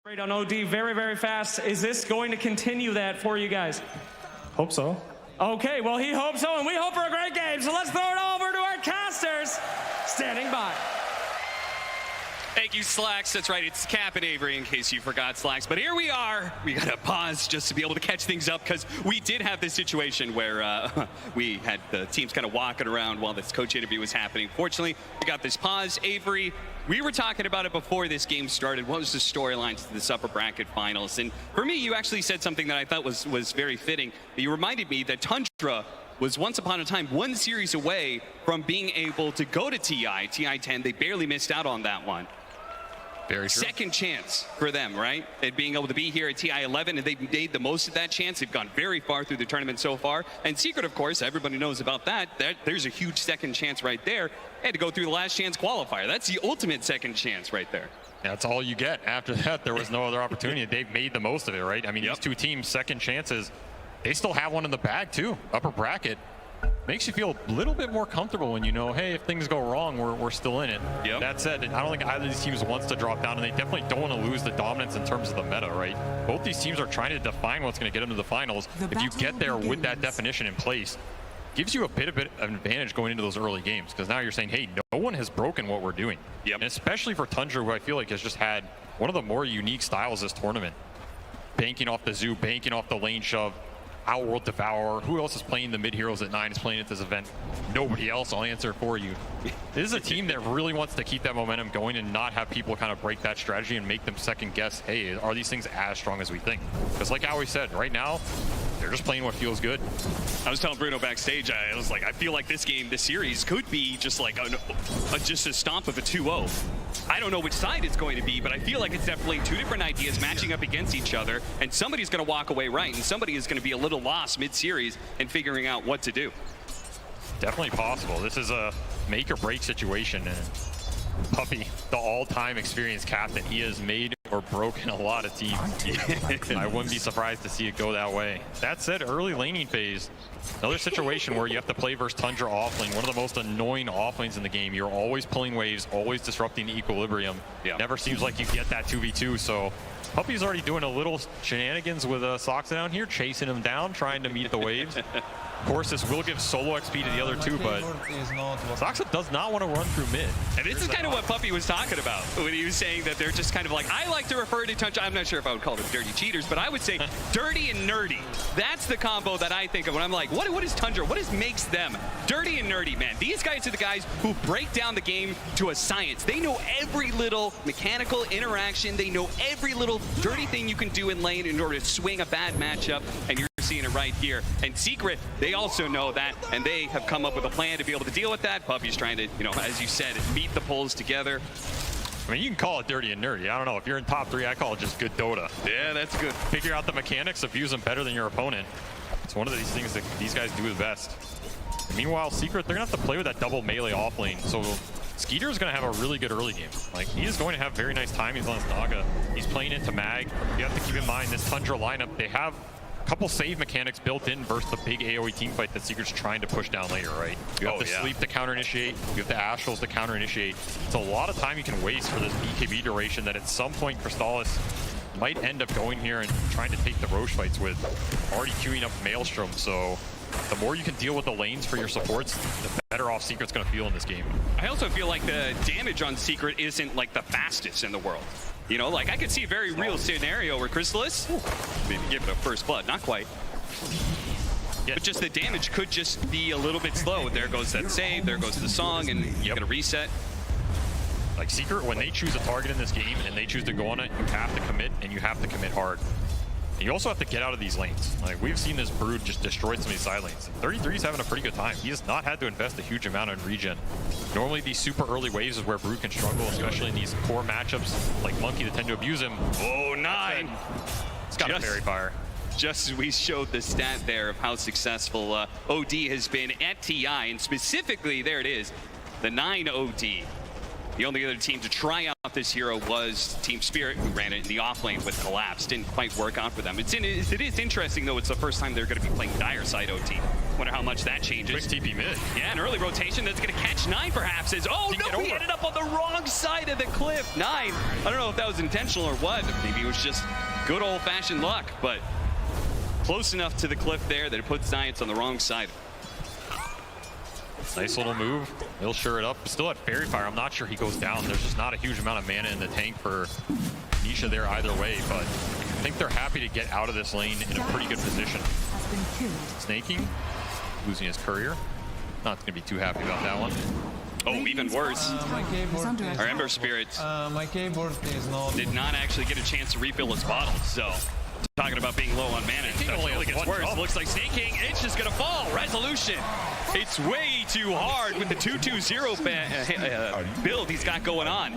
Great on OD, very, very fast. Is this going to continue that for you guys? Hope so. Okay, well, he hopes so, and we hope for a great game. So let's throw it over to our casters standing by. Thank you, Slacks. That's right, it's Cap and Avery, in case you forgot, Slacks. But here we are. We got to pause just to be able to catch things up, because we did have this situation where we had the teams kind of walking around while this coach interview was happening. Fortunately, we got this pause. Avery, we were talking about it before this game started. What was the storyline to this upper bracket finals? And for me, you actually said something that I thought was very fitting. You reminded me that Tundra was once upon a time one series away from being able to go to TI 10. They barely missed out on that one. Very true. Second chance for them, right? And being able to be here at TI 11, and they've made the most of that chance. They've gone very far through the tournament so far. And Secret, of course, everybody knows about that. There's a huge second chance right there. They had to go through the last chance qualifier. That's the ultimate second chance right there. That's all you get. After that, there was no other opportunity. They've made the most of it, right? I mean, these two teams, second chances, they still have one in the bag, too. Upper bracket. Makes you feel a little bit more comfortable when you know, hey, if things go wrong, we're still in it. Yep. That said, I don't think either of these teams wants to drop down, and they definitely don't want to lose the dominance in terms of the meta, right? Both these teams are trying to define what's going to get them to the finals. If you get there with that definition in place, gives you a bit of an advantage going into those early games, because now you're saying, hey, no one has broken what we're doing. Yep. And especially for Tundra, who I feel like has just had one of the more unique styles this tournament. Banking off the zoo, banking off the lane shove, Outworld Devourer. Who else is playing the mid heroes at 9 is playing at this event? Nobody else. I'll answer for you. This is a team that really wants to keep that momentum going and not have people kind of break that strategy and make them second guess, hey, are these things as strong as we think? Because like I always said, right now, they're just playing what feels good. I was telling Bruno backstage, I was like, I feel like this game, this series could be just like just a stomp of a 2-0. I don't know which side it's going to be, but I feel like it's definitely two different ideas matching up against each other, and somebody's going to walk away right, and somebody is going to be a little lost mid-series and figuring out what to do. Definitely possible. This is a make or break situation, and Puppy, the all-time experienced captain, he has made or broken a lot of teams. I wouldn't be surprised to see it go that way. That said, early laning phase, another situation where you have to play versus Tundra offlane, one of the most annoying offlanes in the game. You're always pulling waves, always disrupting the equilibrium. Yeah. Never seems like you get that 2v2, so Puppy's already doing a little shenanigans with Soxa down here, chasing him down, trying to meet the waves. Of course, this will give solo XP to the other two, but Soxa does not want to run through mid. And this is kind of what Puppy was talking about when he was saying that they're just kind of like, I like to refer to Tundra, I'm not sure if I would call them dirty cheaters, but I would say dirty and nerdy. That's the combo that I think of when I'm like, what is Tundra? What makes them dirty and nerdy, man? These guys are the guys who break down the game to a science. They know every little mechanical interaction. They know every little dirty thing you can do in lane in order to swing a bad matchup, and you're seeing it right here. And Secret, they also know that, and they have come up with a plan to be able to deal with that. Puppy's trying to, you know, as you said, meet the pulls together. I mean, you can call it dirty and nerdy. I don't know. If you're in top 3, I call it just good Dota. Yeah, that's good. Figure out the mechanics, abuse them better than your opponent. It's one of these things that these guys do the best. And meanwhile, Secret, they're going to have to play with that double melee offlane. So Skeeter is going to have a really good early game. Like, he is going to have very nice timings on his Naga. He's playing into Mag. You have to keep in mind this Tundra lineup, they have a couple save mechanics built in versus the big AoE team fight that Secret's trying to push down later, right? You have to sleep to counter-initiate, you have the Astrals to counter-initiate. It's a lot of time you can waste for this BKB duration that at some point Crystallis might end up going here and trying to take the Roche fights with, already queuing up Maelstrom. So the more you can deal with the lanes for your supports, the better off Secret's going to feel in this game. I also feel like the damage on Secret isn't like the fastest in the world. You know, like I could see a very real scenario where Crystallis, maybe give it a first blood, not quite. Yeah. But just the damage could just be a little bit slow. There goes that save, there goes the song, and you're gonna reset. Like Secret, when they choose a target in this game and they choose to go on it, you have to commit, and you have to commit hard. And you also have to get out of these lanes. Like, we've seen this Brood just destroy some of these side lanes. 33 is having a pretty good time. He has not had to invest a huge amount in regen. Normally, these super early waves is where Brood can struggle, especially in these core matchups like Monkey that tend to abuse him. Oh, 9! It's got a fairy fire. Just as we showed the stat there of how successful OD has been at TI, and specifically, there it is, the 9 OD. The only other team to try out this hero was Team Spirit, who ran it in the offlane with Collapse. Didn't quite work out for them. It is interesting, though. It's the first time they're going to be playing Dire side OT. Wonder how much that changes. Quick TP mid. Yeah, an early rotation that's going to catch 9 perhaps. Oh no, he ended up on the wrong side of the cliff. 9. I don't know if that was intentional or what. Maybe it was just good old-fashioned luck, but close enough to the cliff there that it puts Giants on the wrong side. Nice little move. He'll sure it up. Still at Fairy Fire. I'm not sure he goes down. There's just not a huge amount of mana in the tank for Nisha there either way, but I think they're happy to get out of this lane in a pretty good position. Snaking, losing his courier. Not going to be too happy about that one. Oh, even worse. My keyboard Our Ember Spirit my keyboard is not... did not actually get a chance to refill his bottle, so talking about being low on mana, it only gets worse. Looks like Snaking, it's just gonna fall. Resolution, it's way too hard with the 2-2-0 build he's got going on.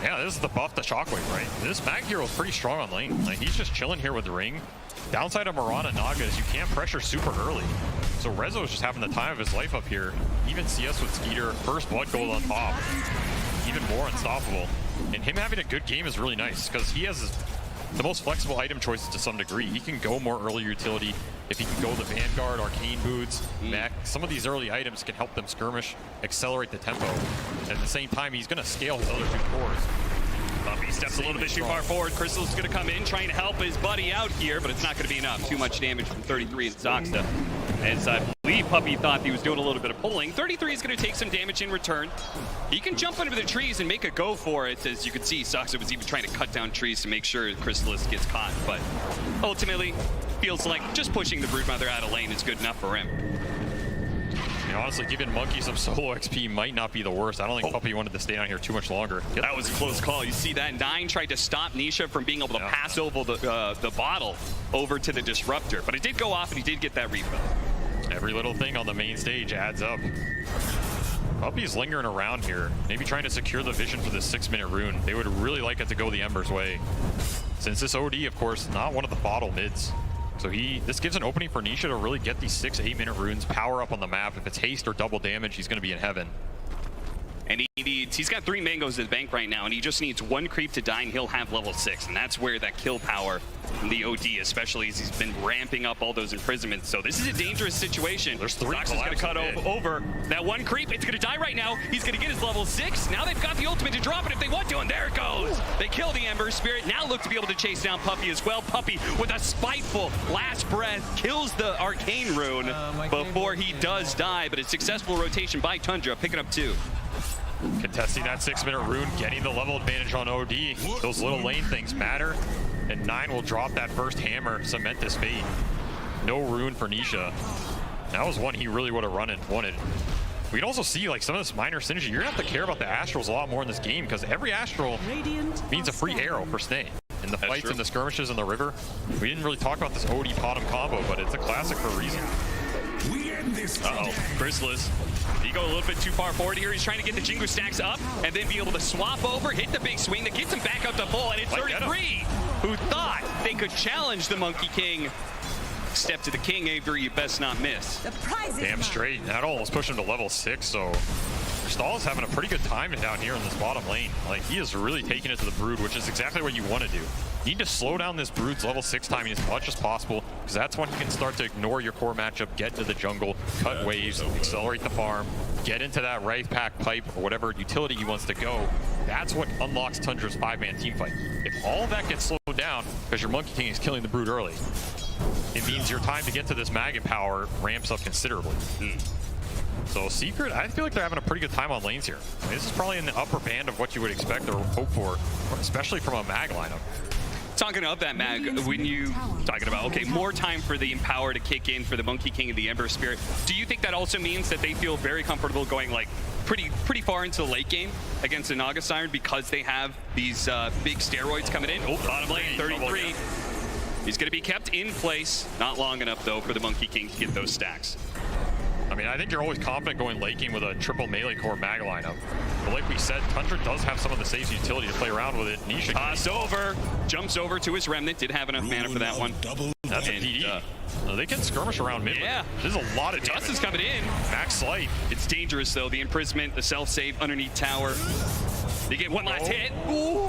Yeah, this is the buff to Shockwave, right? This Mag hero is pretty strong on lane. Like, he's just chilling here with the ring. Downside of Mirana Naga is you can't pressure super early. So Rezo is just having the time of his life up here. Even CS with Skeeter, first blood gold on top. Even more unstoppable. And him having a good game is really nice because he has the most flexible item choices to some degree. He can go more early utility. If he can go the Vanguard, Arcane Boots, Mech, some of these early items can help them skirmish, accelerate the tempo. And at the same time, he's going to scale his other 2 cores. Puppy steps a little bit too far forward. Crystal's going to come in, trying to help his buddy out here, but it's not going to be enough. Too much damage from 33 and Zoxta. As I believe Puppy thought he was doing a little bit of pulling. 33 is going to take some damage in return. He can jump under the trees and make a go for it. As you can see, Zoxta was even trying to cut down trees to make sure Crystallis gets caught. But ultimately, feels like just pushing the Broodmother out of lane is good enough for him. Honestly, giving Monkey some solo XP might not be the worst. I don't think Puppy wanted to stay down here too much longer. That was a close call. You see that? 9 tried to stop Nisha from being able to pass over the bottle over to the Disruptor. But it did go off, and he did get that refill. Every little thing on the main stage adds up. Puppy's lingering around here, maybe trying to secure the vision for this 6-minute rune. They would really like it to go the Ember's way. Since this OD, of course, not one of the bottle mids. So this gives an opening for Nisha to really get these 6-8-minute runes, power up on the map. If it's haste or double damage, he's going to be in heaven. And he's got 3 mangoes in the bank right now, and he just needs 1 creep to die, and he'll have level 6. And that's where that kill power from the OD, especially as he's been ramping up all those imprisonments. So this is a dangerous situation. There's 3 Zox is going to cut over that 1 creep. It's going to die right now. He's going to get his level 6. Now they've got the ultimate to drop it if they want to, and there it goes. They kill the Ember Spirit. Now look to be able to chase down Puppy as well. Puppy, with a spiteful last breath, kills the Arcane Rune before he does die, but a successful rotation by Tundra, picking up 2. Contesting that 6-minute rune, getting the level advantage on OD. Those little lane things matter. And 9 will drop that first hammer, cement this fate. No rune for Nisha. That was one he really would have wanted. We can also see like some of this minor synergy. You're gonna have to care about the Astrals a lot more in this game because every Astral means a free arrow for Snake. In the fights and the skirmishes in the river. We didn't really talk about this OD bottom combo, but it's a classic for a reason. Uh-oh, Crystallis. He go a little bit too far forward here. He's trying to get the Jingu stacks up and then be able to swap over, hit the big swing that gets him back up to full, and it's 33 who thought they could challenge the Monkey King. Step to the king, Avery, you best not miss. Damn straight. That almost pushed him to level 6, so Stahl is having a pretty good time down here in this bottom lane. Like, he is really taking it to the Brood, which is exactly what you want to do. You need to slow down this Brood's level 6 timing as much as possible, because that's when he can start to ignore your core matchup, get into the jungle, cut waves, accelerate the farm, get into that Wraith Pack pipe or whatever utility he wants to go. That's what unlocks Tundra's 5-man team fight. If all of that gets slowed down because your Monkey King is killing the Brood early, it means your time to get to this Mag and power ramps up considerably. So Secret, I feel like they're having a pretty good time on lanes here. I mean, this is probably in the upper band of what you would expect or hope for, especially from a Mag lineup. Talking of that Mag, when you talking about, okay, more time for the Empower to kick in for the Monkey King and the Ember Spirit, do you think that also means that they feel very comfortable going like pretty far into the late game against the Naga Siren because they have these big steroids coming in? Oh, bottom lane, 33. He's going to be kept in place. Not long enough, though, for the Monkey King to get those stacks. I mean, I think you're always confident going late game with a triple melee core Mag lineup. But like we said, Tundra does have some of the safe utility to play around with it. Nisha tossed over, jumps over to his Remnant. Did have enough mana for that one. That's a PD. They can skirmish around mid. Yeah. There's a lot of Dust is coming in. Max Slight. It's dangerous, though. The imprisonment, the self-save underneath tower. They get one last hit. Ooh.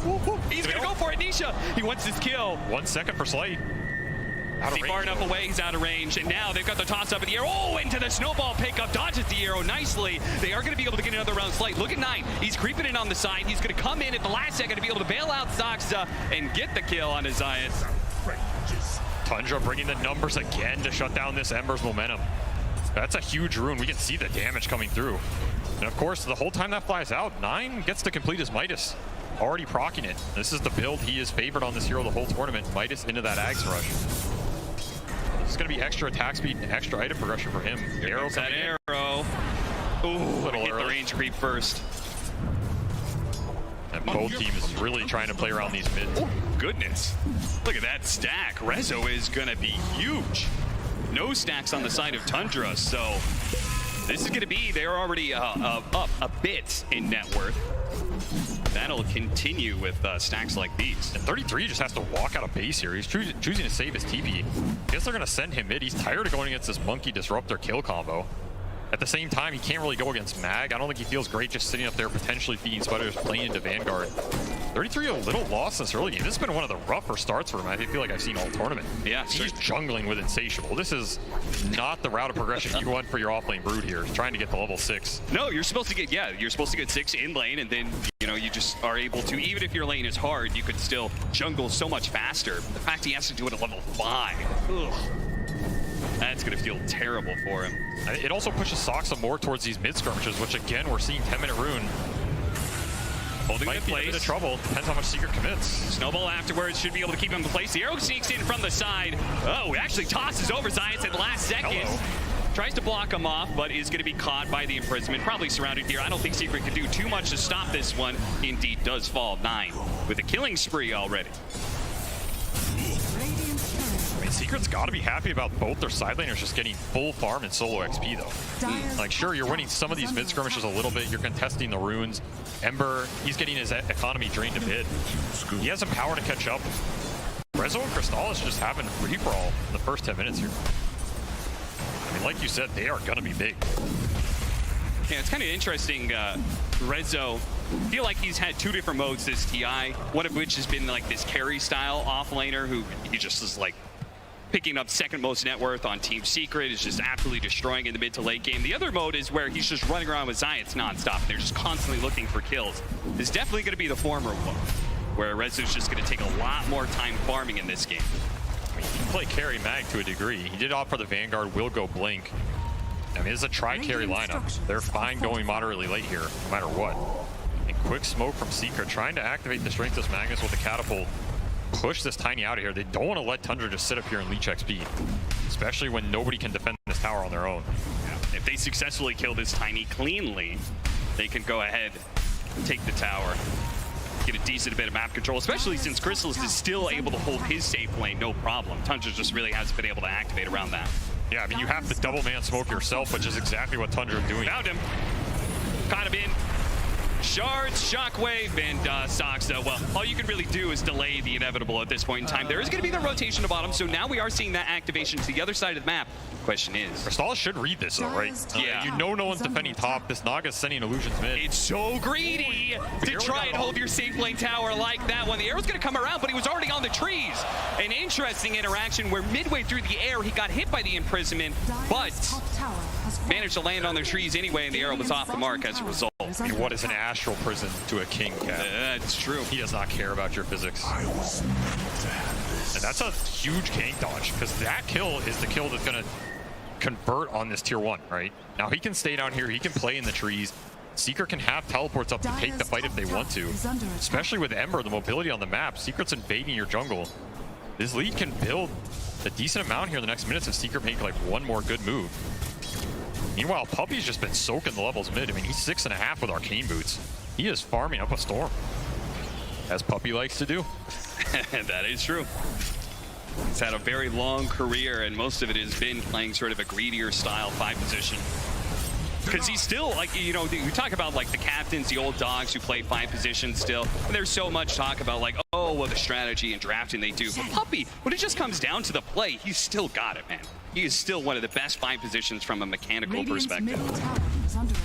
He's going to go for it, Nisha. He wants his kill. 1 second for Slight. Is he far enough away? He's out of range. And now they've got the toss up in the air. Oh, into the snowball pickup. Dodges the arrow nicely. They are going to be able to get another round slight. Look at Knight. He's creeping in on the side. He's going to come in at the last second to be able to bail out Soxa and get the kill on his Zayas. Tundra bringing the numbers again to shut down this Ember's momentum. That's a huge rune. We can see the damage coming through. And of course, the whole time that flies out, 9 gets to complete his Midas. Already proccing it. This is the build he is favored on this hero the whole tournament. Midas into that Ags rush. It's going to be extra attack speed and extra item progression for him. Here comes that arrow. Ooh, hit the range creep first. And both teams really trying to play around these mids. Oh, goodness. Look at that stack. Rezo is going to be huge. No stacks on the side of Tundra, so this is going to be, they're already up a bit in net worth. That'll continue with stacks like these. And 33 just has to walk out of base here. He's choosing to save his TP. Guess they're going to send him mid. He's tired of going against this Monkey Disruptor kill combo. At the same time, he can't really go against Mag. I don't think he feels great just sitting up there potentially feeding Spiders playing into Vanguard. 33 a little lost in this early game. This has been one of the rougher starts for him. I feel like I've seen all tournament. Yeah, he's jungling with Insatiable. This is not the route of progression you want for your offlane Brood here. He's trying to get to level 6. No, you're supposed to get, you're supposed to get 6 in lane, and then, you know, you just are able to, even if your lane is hard, you could still jungle so much faster. The fact he has to do it at level 5. Ugh. That's going to feel terrible for him. It also pushes Soxa more towards these mid skirmishes, which again, we're seeing 10-minute rune. Holding Might the be place. a bit of trouble. Depends how much Secret commits. Snowball afterwards should be able to keep him in place. The arrow sneaks in from the side. Oh, actually tosses over Zayas at the last second. Hello. Tries to block him off, but is going to be caught by the imprisonment. Probably surrounded here. I don't think Secret can do too much to stop this one. Indeed does fall 9 with a killing spree already. I mean, Secret's got to be happy about both their side laners just getting full farm and solo XP, though. Like, sure, you're winning some of these mid skirmishes a little bit. You're contesting the runes. Ember, he's getting his economy drained a bit. He has some power to catch up. Rezo and Crystallis just having free-for-all in the first 10 minutes here. I mean, like you said, they are going to be big. Yeah, it's kind of interesting. Rezo, I feel like he's had 2 different modes this TI, one of which has been like this carry style offlaner who he just is like picking up second most net worth on Team Secret, is just absolutely destroying in the mid to late game. The other mode is where he's just running around with Zayas nonstop. They're just constantly looking for kills. It's definitely going to be the former one, where Rezo's just going to take a lot more time farming in this game. I mean, he can play carry Mag to a degree. He did opt for the Vanguard, will go Blink. I mean, it's a tri-carry lineup. They're fine going moderately late here, no matter what. And quick smoke from Secret, trying to activate the Strengthless Magnus with the Catapult. Push this Tiny out of here. They don't want to let Tundra just sit up here and leech XP, especially when nobody can defend this tower on their own. Yeah. If they successfully kill this Tiny cleanly, they can go ahead and take the tower. Get a decent bit of map control, especially since Crystallis is still able to hold his safe lane, no problem. Tundra just really hasn't been able to activate around that. Yeah, I mean, you have to double man smoke yourself, which is exactly what Tundra is doing. Found him. Caught him in. Shards, Shockwave, and Soxa. Well, all you can really do is delay the inevitable at this point in time. There is going to be the rotation to bottom, so now we are seeing that activation to the other side of the map. Question is... Crystallis should read this, though, right? Yeah. You know no one's defending top. This Naga's sending illusions mid. It's so greedy to try and hold your safe lane tower like that one. The arrow's going to come around, but he was already on the trees. An interesting interaction where midway through the air, he got hit by the imprisonment, but managed to land on the trees anyway, and the arrow was off the mark as a result. I mean, what is an astral prison to a king, Cap? That's true. He does not care about your physics. And that's a huge gank dodge, because that kill is the kill that's going to convert on this tier 1, right? Now, he can stay down here. He can play in the trees. Secret can have teleports up to take the fight if they want to. Especially with Ember, the mobility on the map. Secret's invading your jungle. This lead can build a decent amount here in the next minutes if Secret make like one more good move. Meanwhile, Puppy's just been soaking the levels mid. I mean, he's 6.5 with Arcane Boots. He is farming up a storm, as Puppy likes to do. That is true. He's had a very long career, and most of it has been playing sort of a greedier style 5 position. Because he's still, like, you know, you talk about, like, the captains, the old dogs who play 5 positions still, and there's so much talk about, like, oh, well, the strategy and drafting they do. But Puppy, when it just comes down to the play, he's still got it, man. He is still one of the best 5 positions from a mechanical perspective.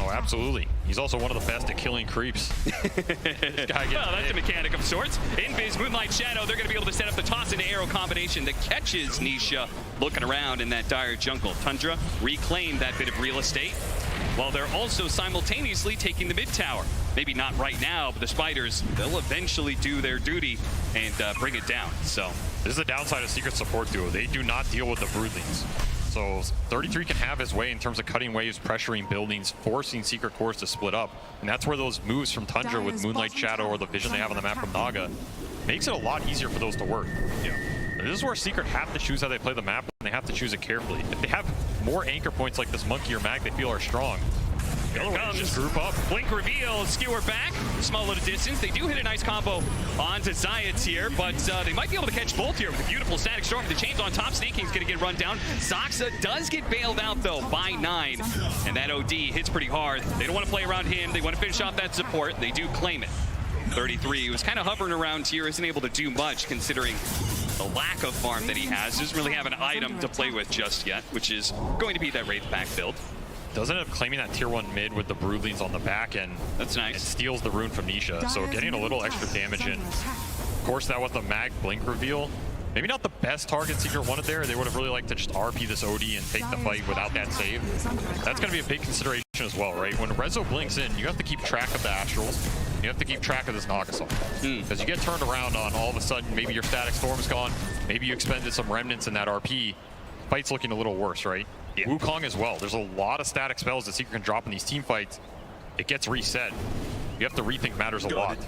Oh, absolutely. He's also one of the best at killing creeps. Well, that's a mechanic of sorts. Invis, Moonlight Shadow, they're going to be able to set up the toss and arrow combination that catches Nisha looking around in that dire jungle. Tundra reclaimed that bit of real estate, while they're also simultaneously taking the mid tower. Maybe not right now, but the Spiders, they'll eventually do their duty and bring it down. So this is the downside of Secret support duo. They do not deal with the Broodlings. So 33 can have his way in terms of cutting waves, pressuring buildings, forcing Secret cores to split up. And that's where those moves from Tundra with Moonlight Shadow or the vision they have on the map from Naga makes it a lot easier for those to work. yeah. This is where Secret have to choose how they play the map, and they have to choose it carefully. If they have more anchor points like this Monkey or Mag they feel are strong, the other way is just group up. Blink reveal, skewer back, small little distance. They do hit a nice combo onto Zayats here, but they might be able to catch both here with a beautiful static storm. The chains on top, Snake King's gonna get run down. Zoxa does get bailed out though by 9, and that OD hits pretty hard. They don't want to play around him. They want to finish off that support. They do claim it. 33 was kind of hovering around here, isn't able to do much considering the lack of farm that he has. Doesn't really have an item to play with just yet, which is going to be that Wraith back build. Does end up claiming that tier 1 mid with the Broodlings on the back end. That's nice. And steals the rune from Nisha, so getting a little extra damage in. Of course, that was the Mag Blink reveal. Maybe not the best target Secret wanted there. They would have really liked to just RP this OD and take the fight without that save. That's going to be a big consideration as well, right? When Rezo blinks in, you have to keep track of the Astrals. You have to keep track of this Nagasol. Because you get turned around on all of a sudden, maybe your static storm's gone, maybe you expended some remnants in that RP. Fight's looking a little worse, right? Yeah. Wukong as well. There's a lot of static spells that Secret can drop in these team fights. It gets reset. You have to rethink matters a lot.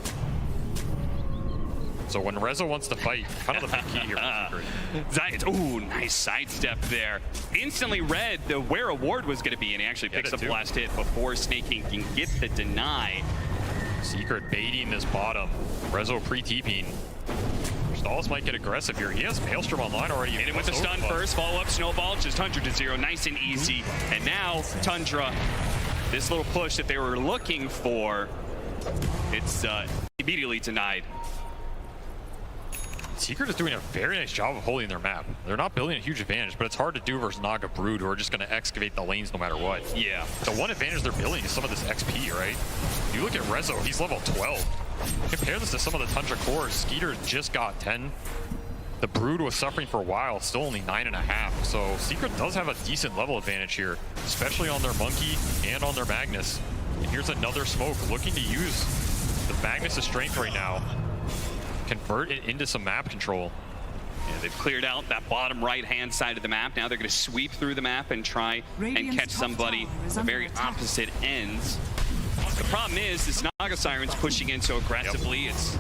So when Rezo wants to fight, kind of the big key here for Secret. Ooh, nice sidestep there. Instantly read where a ward was going to be, and he actually picks up the last hit before Snake King can get the deny. Secret baiting this bottom. Rezo pre-TPing. Stalls might get aggressive here. He has Maelstrom online already. Hit him with the stun first, follow-up snowball, just 100 to 0, nice and easy. And now Tundra, this little push that they were looking for, it's immediately denied. Secret is doing a very nice job of holding their map. They're not building a huge advantage, but it's hard to do versus Naga Brood, who are just going to excavate the lanes no matter what. Yeah. The one advantage they're building is some of this XP, right? You look at Rezo, he's level 12. Compare this to some of the Tundra cores. Skeeter just got 10. The Brood was suffering for a while, still only 9.5. So Secret does have a decent level advantage here, especially on their Monkey and on their Magnus. And here's another smoke, looking to use the Magnus' strength right now. Convert it into some map control. Yeah, they've cleared out that bottom right-hand side of the map. Now they're going to sweep through the map and try and catch somebody at the very opposite ends. The problem is this Naga Siren's pushing in so aggressively. It's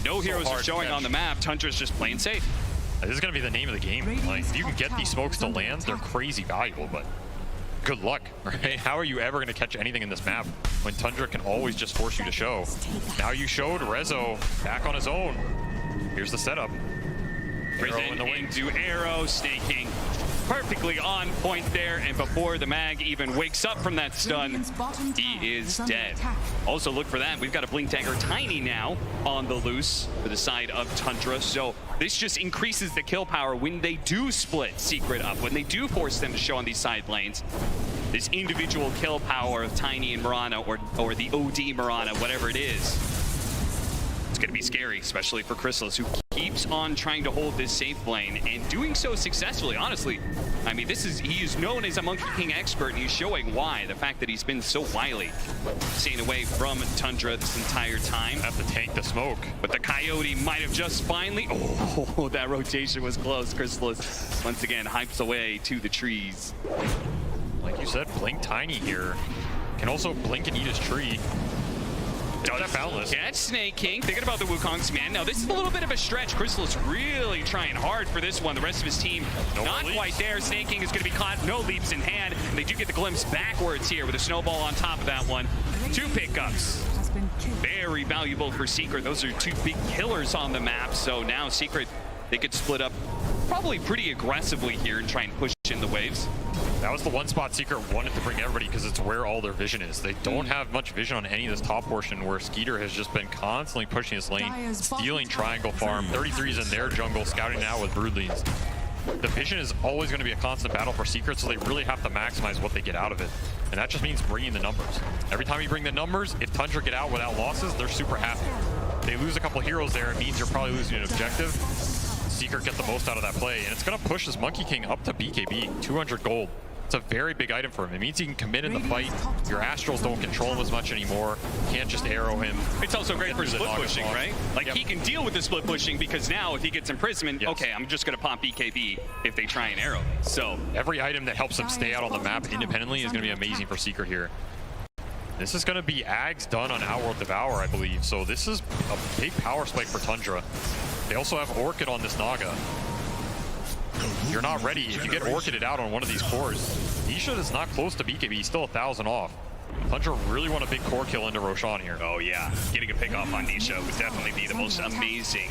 no heroes are showing on the map. Tundra's just playing safe. This is going to be the name of the game. Like, if you can get these smokes to land, they're crazy valuable, but good luck, right? How are you ever going to catch anything in this map when Tundra can always just force you to show? Now you showed Rezo back on his own. Here's the setup. Arrow in the wing. Into arrow, Snake King perfectly on point there, and before the Mag even wakes up from that stun, he is dead. Also look for that. We've got a Blink Dagger Tiny now on the loose for the side of Tundra, so this just increases the kill power when they do split Secret up, when they do force them to show on these side lanes. This individual kill power of Tiny and Mirana, or the OD Mirana, whatever it is, it's going to be scary, especially for Chrysalis, who keeps on trying to hold this safe lane and doing so successfully. Honestly, I mean, he is known as a Monkey King expert, and he's showing why. The fact that he's been so wily, staying away from Tundra this entire time. Have to tank the smoke. But the Coyote might have just finally... Oh, that rotation was close. Chrysalis once again hypes away to the trees. Like you said, Blink Tiny here. Can also blink and eat his tree. Does boundless. Catch Snake King, thinking about the Wukong's command. Now, this is a little bit of a stretch. Chrysalis really trying hard for this one. The rest of his team not quite there. Snake King is going to be caught. No leaps in hand. And they do get the glimpse backwards here with a snowball on top of that one. 2 pickups. Very valuable for Secret. Those are 2 big killers on the map. So now Secret, they could split up probably pretty aggressively here and try and push in the waves. That was the one spot Secret wanted to bring everybody because it's where all their vision is. They don't have much vision on any of this top portion where Skeeter has just been constantly pushing his lane, stealing triangle farm. 33's in their jungle, scouting now with Broodlings. the vision is always going to be a constant battle for Secret, so they really have to maximize what they get out of it. And that just means bringing the numbers. Every time you bring the numbers, if Tundra get out without losses, they're super happy. They lose a couple heroes there, it means you're probably losing an objective. Secret get the most out of that play, and it's going to push this Monkey King up to BKB, 200 gold. It's a very big item for him. It means he can commit in the fight. Your Astrals don't control him as much anymore. You can't just arrow him. It's also great for split pushing, right? Like, yep. he can deal with the split pushing because now if he gets imprisonment, yes. okay, I'm just going to pop BKB if they try and arrow. So every item that helps him stay out on the map independently is going to be amazing for Secret here. This is going to be Ags done on Outworld Devour, I believe. So this is a big power spike for Tundra. They also have Orchid on this Naga. You're not ready. If you get Orchided out on one of these cores, Nisha is not close to BKB. He's still 1,000 off. Tundra really want a big core kill into Roshan here. oh yeah, getting a pick off on Nisha would definitely be the most amazing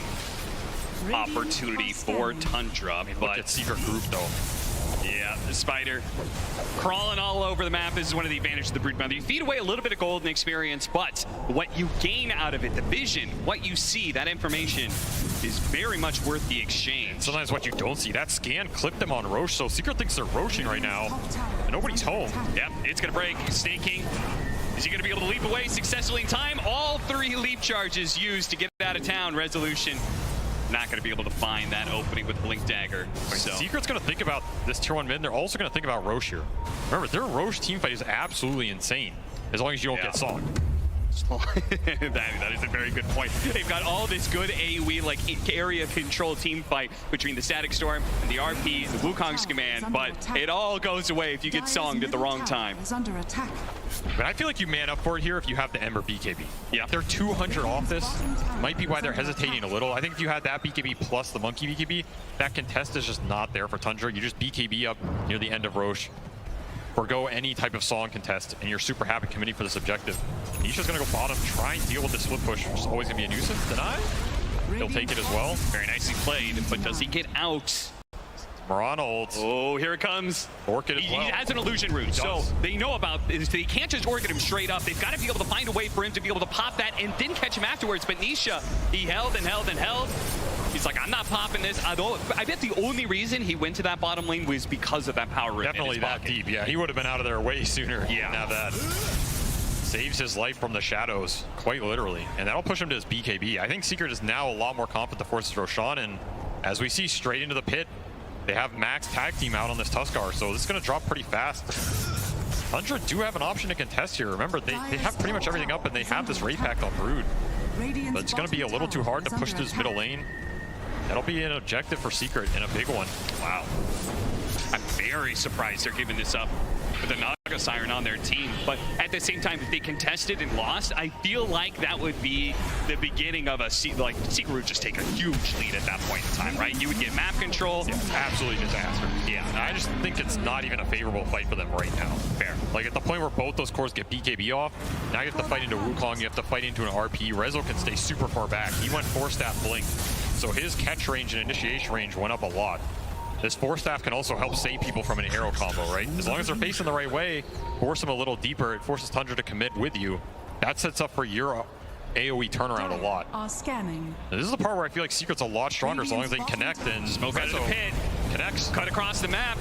opportunity for Tundra. I mean, look at Secret group though. Yeah, the Spider crawling all over the map. This is one of the advantages of the Brood Mother. You feed away a little bit of gold and experience, but what you gain out of it, the vision, what you see, that information is very much worth the exchange. Sometimes what you don't see, that scan clipped them on Roche, so Secret thinks they're Roshing right now, and nobody's home. Yep, it's gonna break. Staking. Is he gonna be able to leap away successfully in time? All 3 leap charges used to get out of town. Resolution not going to be able to find that opening with Blink Dagger. So Secret's going to think about this tier 1 mid, and they're also going to think about Roche here. Remember, their Roche teamfight is absolutely insane, as long as you don't get Song. that is a very good point. They've got all this good AoE, like area control team fight between the Static Storm and the RP, the Wukong's command, but it all goes away if you get Songed at the wrong time. But I feel like you man up for it here if you have the Ember BKB. Yeah. They're 200 off this. Might be why they're hesitating a little. I think if you had that BKB plus the Monkey BKB, that contest is just not there for Tundra. You just BKB up near the end of Roche. Forgo any type of Song contest, and you're super happy committing for this objective. Nisha's gonna go bottom, try and deal with the split push, which is always gonna be a nuisance. Deny? He'll take it as well. Very nicely played, but does he get out? Mirana ults. Oh, here it comes. Orchid as well. He has an illusion root, so they know about this. They can't just Orchid him straight up. They've got to be able to find a way for him to be able to pop that and then catch him afterwards. But Nisha, he held and held and held. He's like, I'm not popping this. I bet the only reason he went to that bottom lane was because of that power root. Definitely that deep, yeah. He would have been out of there way sooner. Yeah. Now that saves his life from the shadows, quite literally. And that'll push him to his BKB. I think Secret is now a lot more confident to force Roshan, and as we see, straight into the pit. They have max tag team out on this Tuskar, so this is going to drop pretty fast. Tundra do have an option to contest here. Remember, they have pretty much everything up, and they have this Wraith Pact on Brood. But it's going to be a little too hard to push this middle lane. That'll be an objective for Secret and a big one. Wow. I'm very surprised they're giving this up with a Naga Siren on their team. But at the same time, if they contested and lost, I feel like that would be the beginning of a Secret would just take a huge lead at that point in time, right? You would get map control. Yeah, absolutely disaster. Yeah. I just think it's not even a favorable fight for them right now. Fair. Like at the point where both those cores get BKB off, now you have to fight into Wukong, you have to fight into an RP. Rezo can stay super far back. He went 4-staff Blink, so his catch range and initiation range went up a lot. This 4-staff can also help save people from an arrow combo, right? As long as they're facing the right way, force them a little deeper, it forces Tundra to commit with you. That sets up for your AoE turnaround a lot. This is the part where I feel like Secret's a lot stronger as long as they can connect, and Smoke out of the pit. Connects. Cut across the map.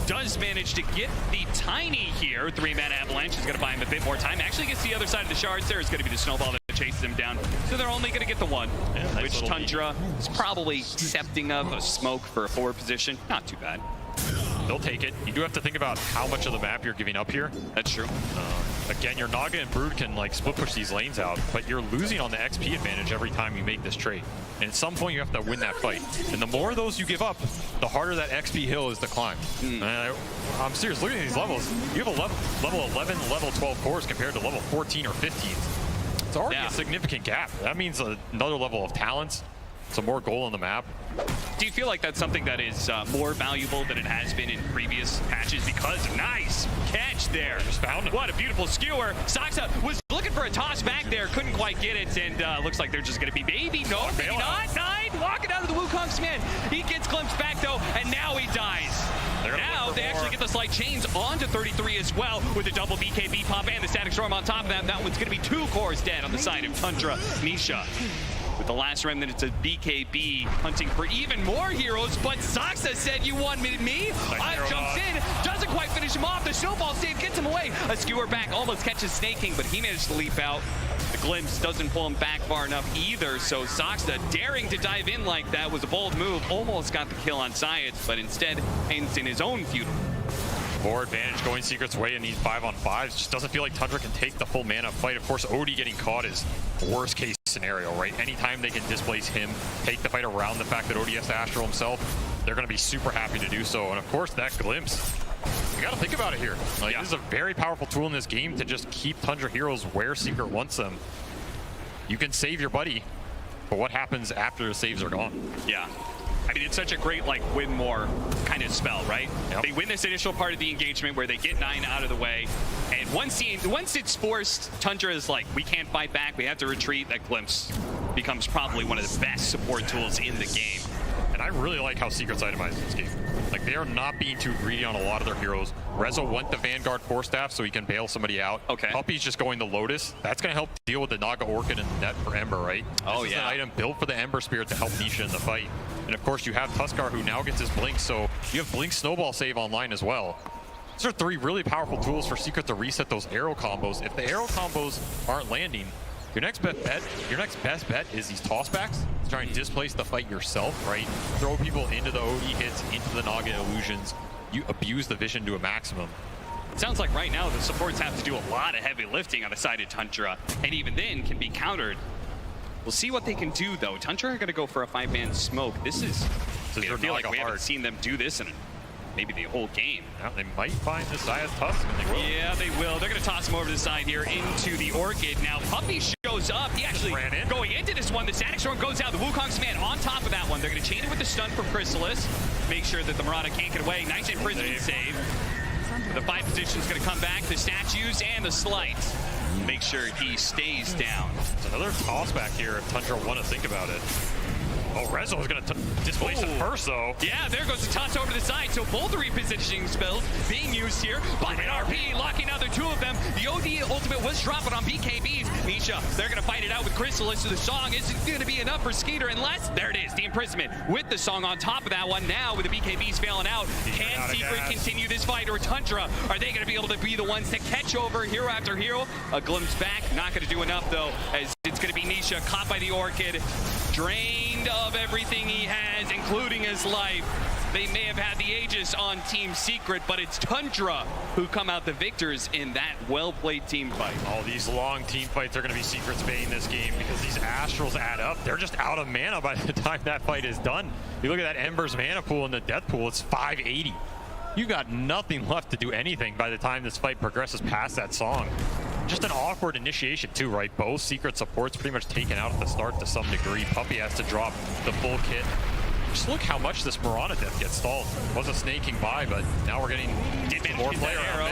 Does manage to get the Tiny here. 3-man Avalanche is going to buy him a bit more time. Actually gets the other side of the shards there. It's going to be the snowball that chases him down. So they're only going to get the one, nice which Tundra is probably accepting of a smoke for a forward position. Not too bad. They'll take it. You do have to think about how much of the map you're giving up here. That's true. Again, your Naga and Brood can like split push these lanes out, but you're losing on the XP advantage every time you make this trade. And at some point you have to win that fight. And the more of those you give up, the harder that XP hill is to climb. I'm serious, look at these levels. You have a level 11, level 12 cores compared to level 14 or 15. It's already a significant gap. That means another level of talents, some more goal on the map. Do you feel like that's something that is more valuable than it has been in previous patches? Because nice catch there. Just found him. What a beautiful skewer. Saxa was looking for a toss back there, couldn't quite get it, and looks like they're just going to be maybe not. Nine walking out of the Wukong's man. He gets glimpsed back though, and now he dies. Now they actually get the slight chains onto 33 as well with a double BKB pop and the Static Storm on top of that. That one's going to be 2 cores dead on the side of Tundra. Nisha. With the last remnant, it's a BKB hunting for even more heroes, but Saxa said, you wanted me? I jumps in, doesn't quite finish him off. The snowball save gets him away. A skewer back almost catches Snake King, but he managed to leap out. The glimpse doesn't pull him back far enough either, so Saxa daring to dive in like that was a bold move. Almost got the kill on Science, but instead ends in his own feudal. More advantage going Secret's way in these 5-on-5s. Just doesn't feel like Tundra can take the full mana fight. Of course, Odie getting caught is worst case scenario, right? Anytime they can displace him, take the fight around the fact that Odie has to Astral himself, they're going to be super happy to do so. And of course, that glimpse, you got to think about it here. Like, this is a very powerful tool in this game to just keep Tundra heroes where Secret wants them. You can save your buddy, but what happens after the saves are gone? Yeah. I mean, it's such a great, like, win more kind of spell, right? Yep. They win this initial part of the engagement where they get 9 out of the way. And once it's forced, Tundra is like, we can't fight back, we have to retreat. That glimpse becomes probably one of the best support tools in the game. And I really like how Secret's itemized this game. Like, they are not being too greedy on a lot of their heroes. Rezo went the Vanguard Force Staff so he can bail somebody out. Okay. Puppy's just going the Lotus. That's going to help deal with the Naga Orchid and the net for Ember, right? Oh, this is yeah. an item built for the Ember Spirit to help Nisha in the fight. And of course, you have Tuskar who now gets his Blink, so you have Blink Snowball save online as well. These are 3 really powerful tools for Secret to reset those arrow combos. If the arrow combos aren't landing, your next best bet is these tossbacks to try and displace the fight yourself, right? Throw people into the OD hits, into the Naga illusions. You abuse the vision to a maximum. It sounds like right now the supports have to do a lot of heavy lifting on the side of Tundra, and even then can be countered. We'll see what they can do, though. Tundra are going to go for a 5-man smoke. I feel like we haven't seen them do this in maybe the whole game. Now, they might find the Zayas Tusk, and they will. Yeah, they will. They're going to toss him over to the side here into the Orchid. Now, Puppy shows up. He actually ran in. Going into this one. The Static Storm goes out. The Wukong's command on top of that one. They're going to chain it with the stun from Chrysalis. Make sure that the Marauder can't get away. Nice imprisonment save. The 5 position is going to come back. The statues and the slight. Make sure he stays down. It's another toss back here if Tundra want to think about it. Oh, Rezo is going to displace it first, though. Yeah, there goes the toss over to the side. So both the repositioning spells being used here by an RP, locking out the 2 of them. The OD ultimate was dropping on BKBs. Nisha, they're going to fight it out with Chrysalis. So the song isn't going to be enough for Skeeter unless, there it is, the imprisonment with the song on top of that one. Now with the BKBs failing out, can Secret continue this fight, or Tundra, are they going to be able to be the ones to catch over hero after hero? A glimpse back, not going to do enough though, as it's going to be Nisha caught by the Orchid, drained of everything he has, including his life. They may have had the Aegis on Team Secret, but it's Tundra who come out the victors in that well-played team fight. All these long team fights are going to be Secret's bane in this game because these Astrals add up. They're just out of mana by the time that fight is done. You look at that Ember's mana pool and the death pool, it's 580. You got nothing left to do anything by the time this fight progresses past that song. Just an awkward initiation too, right? Both Secret supports pretty much taken out at the start to some degree. Puppy has to drop the full kit. Just look how much this Mirana death gets stalled. Was a snaking by, but now we're getting more player arrow.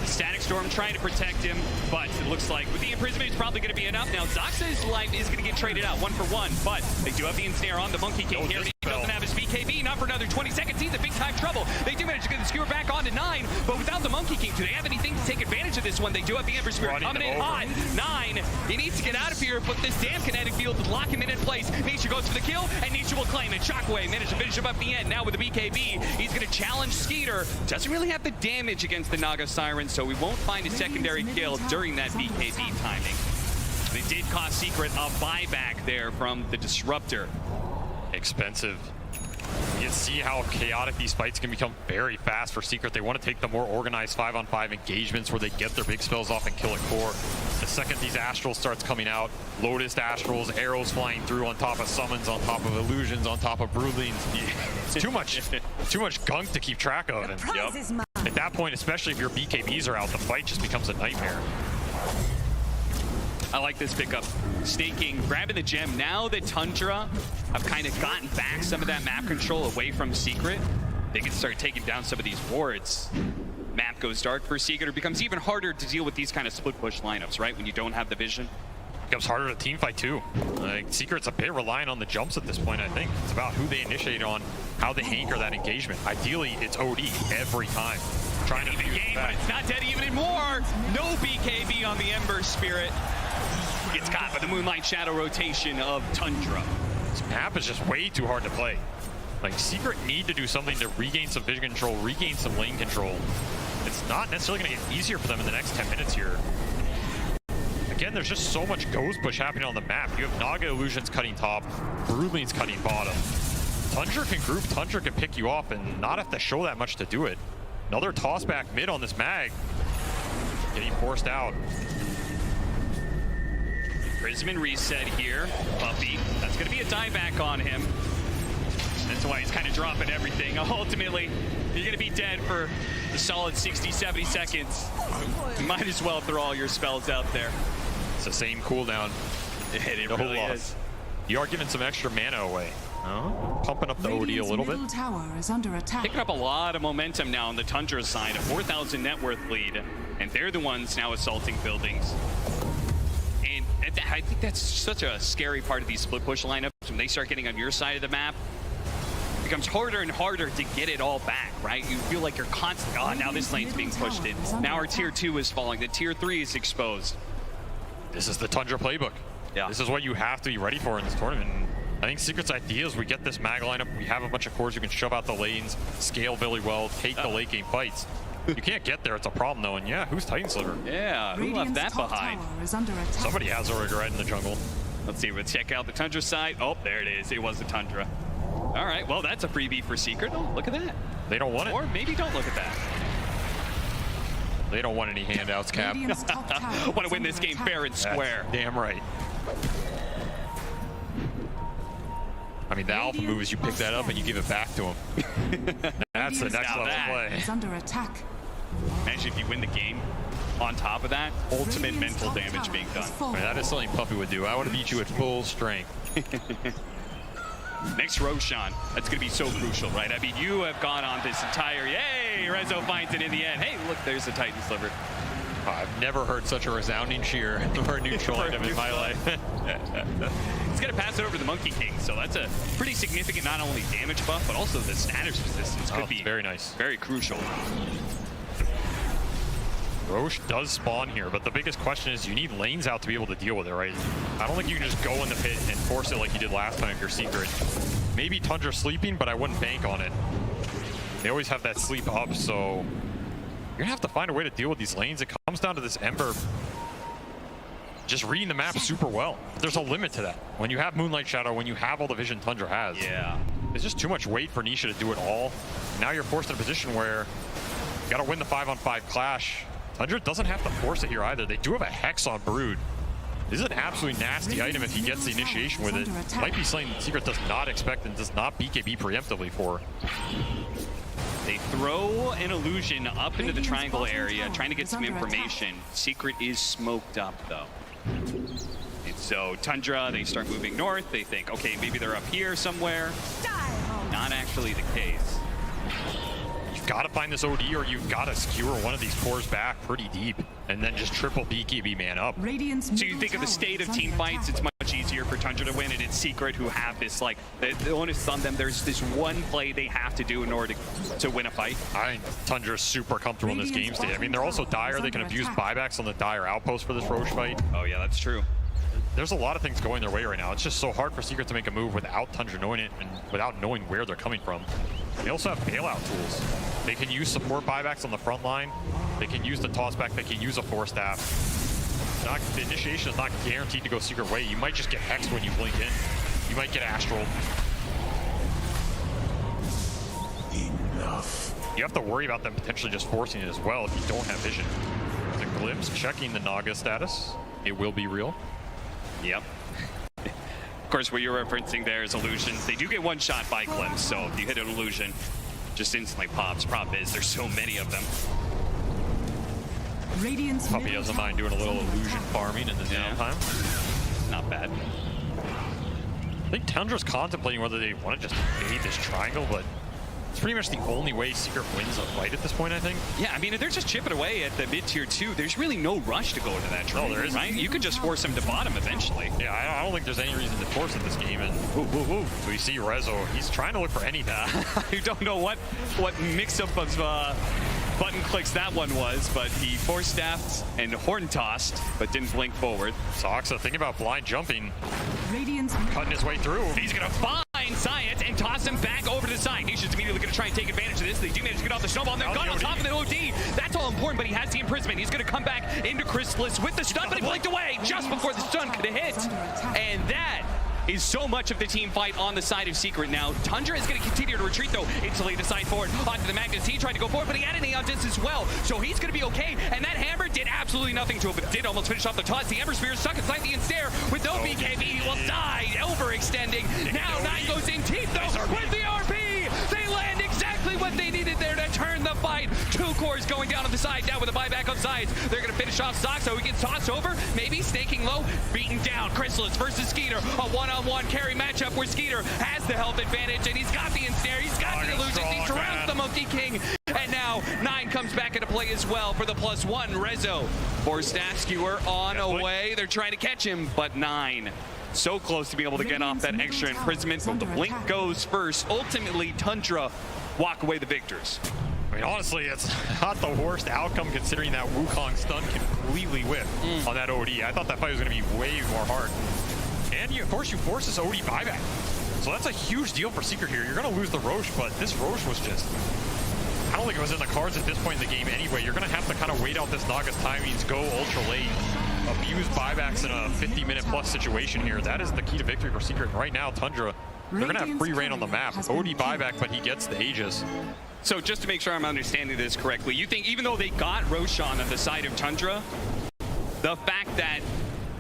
Static Storm trying to protect him, but it looks like with the imprisonment, it's probably going to be enough. Now, Zaxa's life is going to get traded out 1 for 1, but they do have the ensnare on the Monkey King here. He doesn't have his BKB, not for another 20 seconds. He's in big time trouble. They do manage to get the skewer back on to 9, but without the Monkey King, do they have anything to take advantage of this one? They do have the Ember Spirit coming in hot. 9, he needs to get out of here, but this damn kinetic field to lock him in place. Nisha goes for the kill, and Nisha will claim it. Shockwave managed to finish him up at the end. Now with the BKB, he's going to challenge Skeeter. Doesn't really have the damage against the Naga Siren, so we won't find a secondary kill during that BKB timing. They did cost Secret a buyback there from the Disruptor. Expensive. You can see how chaotic these fights can become very fast for Secret. They want to take the more organized 5-on-5 engagements where they get their big spells off and kill a core. The second these Astrals starts coming out, Lotus Astrals, arrows flying through on top of summons, on top of illusions, on top of broodlings. It's too much gunk to keep track of. And at that point, especially if your BKBs are out, the fight just becomes a nightmare. I like this pickup. Staking, grabbing the gem. Now that Tundra have kind of gotten back some of that map control away from Secret, they can start taking down some of these wards. Map goes dark for Secret. It becomes even harder to deal with these kind of split push lineups, right? When you don't have the vision. It becomes harder to team fight too. Like, Secret's a bit reliant on the jumps at this point, I think. It's about who they initiate on, how they anchor that engagement. Ideally, it's OD every time. Trying to the game, but it's not dead even more. No BKB on the Ember Spirit. gets caught by the Moonlight Shadow rotation of Tundra. This map is just way too hard to play. Like, Secret need to do something to regain some vision control, regain some lane control. It's not necessarily going to get easier for them in the next 10 minutes here. Again, there's just so much ghost push happening on the map. You have Naga Illusions cutting top, Broodling's cutting bottom. Tundra can group, Tundra can pick you off and not have to show that much to do it. Another toss back mid on this mag. Getting forced out. Prisman reset here. Puppey. That's going to be a dieback on him. That's why he's kind of dropping everything. Ultimately, you're going to be dead for the solid 60, 70 seconds. You might as well throw all your spells out there. It's the same cooldown. It really is. You are giving some extra mana away. Pumping up the OD a little bit. Tower is under attack. Picking up a lot of momentum now on the Tundra side, a 4,000 net worth lead, and they're the ones now assaulting buildings. And I think that's such a scary part of these split push lineups. When they start getting on your side of the map, it becomes harder and harder to get it all back, right? You feel like you're constantly, oh, now this lane's being pushed in. Now our tier 2 is falling, the tier 3 is exposed. This is the Tundra playbook. Yeah. This is what you have to be ready for in this tournament. I think Secret's idea is we get this mag lineup, we have a bunch of cores, you can shove out the lanes, scale really well, take the late game fights. You can't get there, it's a problem though, and yeah, who's Titan Sliver? Yeah, who left that behind? Somebody has a regret in the jungle. Let's see, let's check out the Tundra side. Oh, there it is, it was the Tundra. All right, well, that's a freebie for Secret. Oh, look at that. They don't want it. Or maybe don't look at that. They don't want any handouts, Cap. Want to win this game fair and square. That's damn right. I mean, the alpha move is you pick that up and you give it back to him. That's the next level play. Is under attack. Imagine if you win the game on top of that, ultimate mental damage being done. I mean, that is something Puppey would do. I would have beat you at full strength. Next Roshan, that's going to be so crucial, right? I mean, you have gone on this entire, yay, Rezo finds it in the end. Hey, look, there's the Titan Sliver. I've never heard such a resounding cheer for a neutral item in my life. He's going to pass it over the Monkey King, so that's a pretty significant not only damage buff, but also the status resistance could be very nice. Very crucial. Roche does spawn here, but the biggest question is you need lanes out to be able to deal with it, right? I don't think you can just go in the pit and force it like you did last time if you're Secret. Maybe Tundra sleeping, but I wouldn't bank on it. They always have that sleep up, so you're gonna have to find a way to deal with these lanes. It comes down to this Ember just reading the map super well. There's a limit to that. When you have Moonlight Shadow, when you have all the vision Tundra has, yeah, it's just too much weight for Nisha to do it all. Now you're forced in a position where you gotta win the 5-on-5 clash. Tundra doesn't have to force it here either. They do have a Hex on Brood. This is an absolutely nasty item if he gets the initiation with it. Might be something Secret does not expect and does not BKB preemptively for. They throw an illusion up into the triangle area, trying to get some information. Secret is smoked up, though. And so Tundra, they start moving north. They think, okay, maybe they're up here somewhere. Not actually the case. You've got to find this OD, or you've got to skewer one of these cores back pretty deep, and then just triple BKB man up. So you think of the state of team fights, it's much easier for Tundra to win, and it's Secret who have this, like, the onus on them. There's this one play they have to do in order to win a fight. I think Tundra's super comfortable in this game state. I mean, they're also dire. They can abuse buybacks on the dire outpost for this Roche fight. Oh yeah, that's true. There's a lot of things going their way right now. It's just so hard for Secret to make a move without Tundra knowing it and without knowing where they're coming from. They also have bailout tools. They can use support buybacks on the front line. They can use the tossback. They can use a force staff. The initiation is not guaranteed to go Secret way. You might just get hexed when you blink in. You might get astral. Enough. You have to worry about them potentially just forcing it as well if you don't have vision. The Glimpse checking the Naga status. It will be real. Yep. Of course, what you're referencing there is illusions. They do get one shot by Glimpse, so if you hit an illusion, just instantly pops. Problem is, there's so many of them. Puppey doesn't mind doing a little illusion farming in the downtime. Not bad. I think Tundra's contemplating whether they want to just invade this triangle, but it's pretty much the only way Secret wins a fight at this point, I think. Yeah, I mean, if they're just chipping away at the mid-tier 2, there's really no rush to go into that triangle. No, there isn't. Right? You could just force them to bottom eventually. Yeah, I don't think there's any reason to force it this game. And so we see Rezo, he's trying to look for anything. You don't know what mix-up of button clicks that one was, but he force-staffed and horn-tossed, but didn't blink forward. Soxa thinking about blind jumping, Radiant's cutting his way through. He's going to find Science and toss him back over to the side. Nation's immediately going to try and take advantage of this. They do manage to get off the snowball, and they're gone on top of the OD. That's all important, but he has the imprisonment. He's going to come back into Chrysalis with the stun, but he blinked away just before the stun could have hit. And that is so much of the team fight on the side of Secret now. Tundra is going to continue to retreat, though, instantly to side forward onto the Magnus. He tried to go forward, but he had an Aeon Disc as well, so he's going to be okay. And that hammer did absolutely nothing to him, but did almost finish off the toss. The Ember Spear is stuck inside the Ensnare with no BKB. He will die, overextending. Now 9 goes in teeth, though, with the RP. They land exactly what they needed there to turn the fight. 2 cores going down on the side now with a buyback on sides. They're going to finish off Sox, so he gets tossed over, maybe snaking low, beaten down. Chrysalis versus Skeeter, a one-on-one carry matchup where Skeeter has the health advantage, and he's got the ensnare, he's got the illusions, he surrounds the Monkey King, and now 9 comes back into play as well for the +1. Rezo for Staff Skewer on away. They're trying to catch him, but 9 so close to being able to get off that extra imprisonment, but the blink goes first. Ultimately, Tundra walk away the victors. I mean, honestly, it's not the worst outcome considering that Wukong stun completely whiffed on that OD. I thought that fight was going to be way more hard. And of course, you force this OD buyback. So that's a huge deal for Secret here. You're going to lose the Roche, but this Roche was just... I don't think it was in the cards at this point in the game anyway. You're going to have to kind of wait out this Naga's timings, go ultra late, abuse buybacks in a 50-minute plus situation here. That is the key to victory for Secret. And right now, Tundra, they're going to have free reign on the map. OD buyback, but he gets the Aegis. So just to make sure I'm understanding this correctly, you think even though they got Roshan on the side of Tundra, the fact that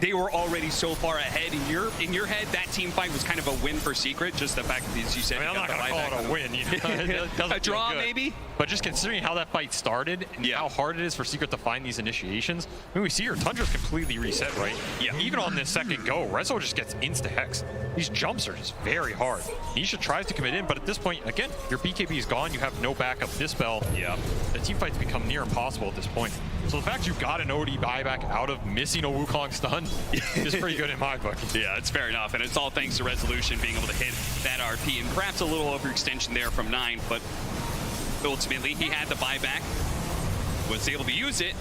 they were already so far ahead in your head, that team fight was kind of a win for Secret? Just the fact that, as you said, I mean, I'm not going to call it a win. You know? It doesn't a draw, feel good. maybe? But just considering how that fight started and how hard it is for Secret to find these initiations, I mean, we see here Tundra's completely reset, right? Yeah. Even on this second go, Rezo just gets insta-hex. These jumps are just very hard. Nisha tries to commit in, but at this point, again, your BKB is gone. You have no backup dispel. Yeah. The team fights become near impossible at this point. So the fact you got an OD buyback out of missing a Wukong stun is pretty good in my book. Yeah, it's fair enough, and it's all thanks to Resolution being able to hit that RP, and perhaps a little overextension there from 9, but ultimately he had the buyback, was able to use it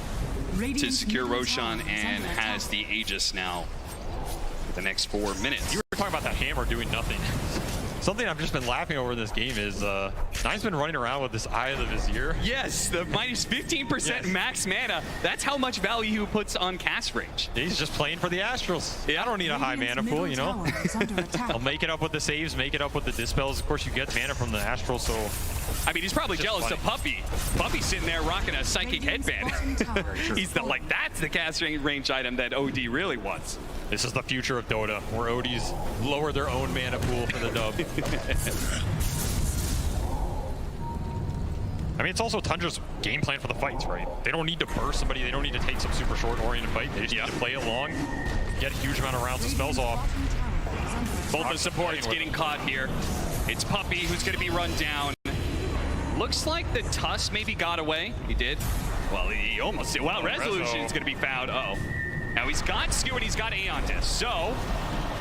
to secure Roshan, and has the Aegis now for the next 4 minutes. You were talking about that hammer doing nothing. Something I've just been laughing over in this game is 9's been running around with this Eye of the Vizier. Yes, the minus 15% max mana. That's how much value he puts on cast range. He's just playing for the Astrals. Yeah, I don't need a high mana pool, you know? I'll make it up with the saves, make it up with the dispels. Of course, you get mana from the Astral, so... I mean, he's probably jealous of Puppy. Puppy's sitting there rocking a psychic headband. He's like, that's the cast range item that OD really wants. This is the future of Dota, where ODs lower their own mana pool for the dub. I mean, it's also Tundra's game plan for the fights, right? They don't need to burst somebody. They don't need to take some super short-oriented fight. They just need to play it long, get a huge amount of rounds of spells off. Both the supports getting caught here. It's Puppy who's going to be run down. Looks like the Tusk maybe got away. He did. Well, he almost did. Well, Resolution is going to be found. Uh-oh. Now he's got Skewer and he's got Aeon Disc. So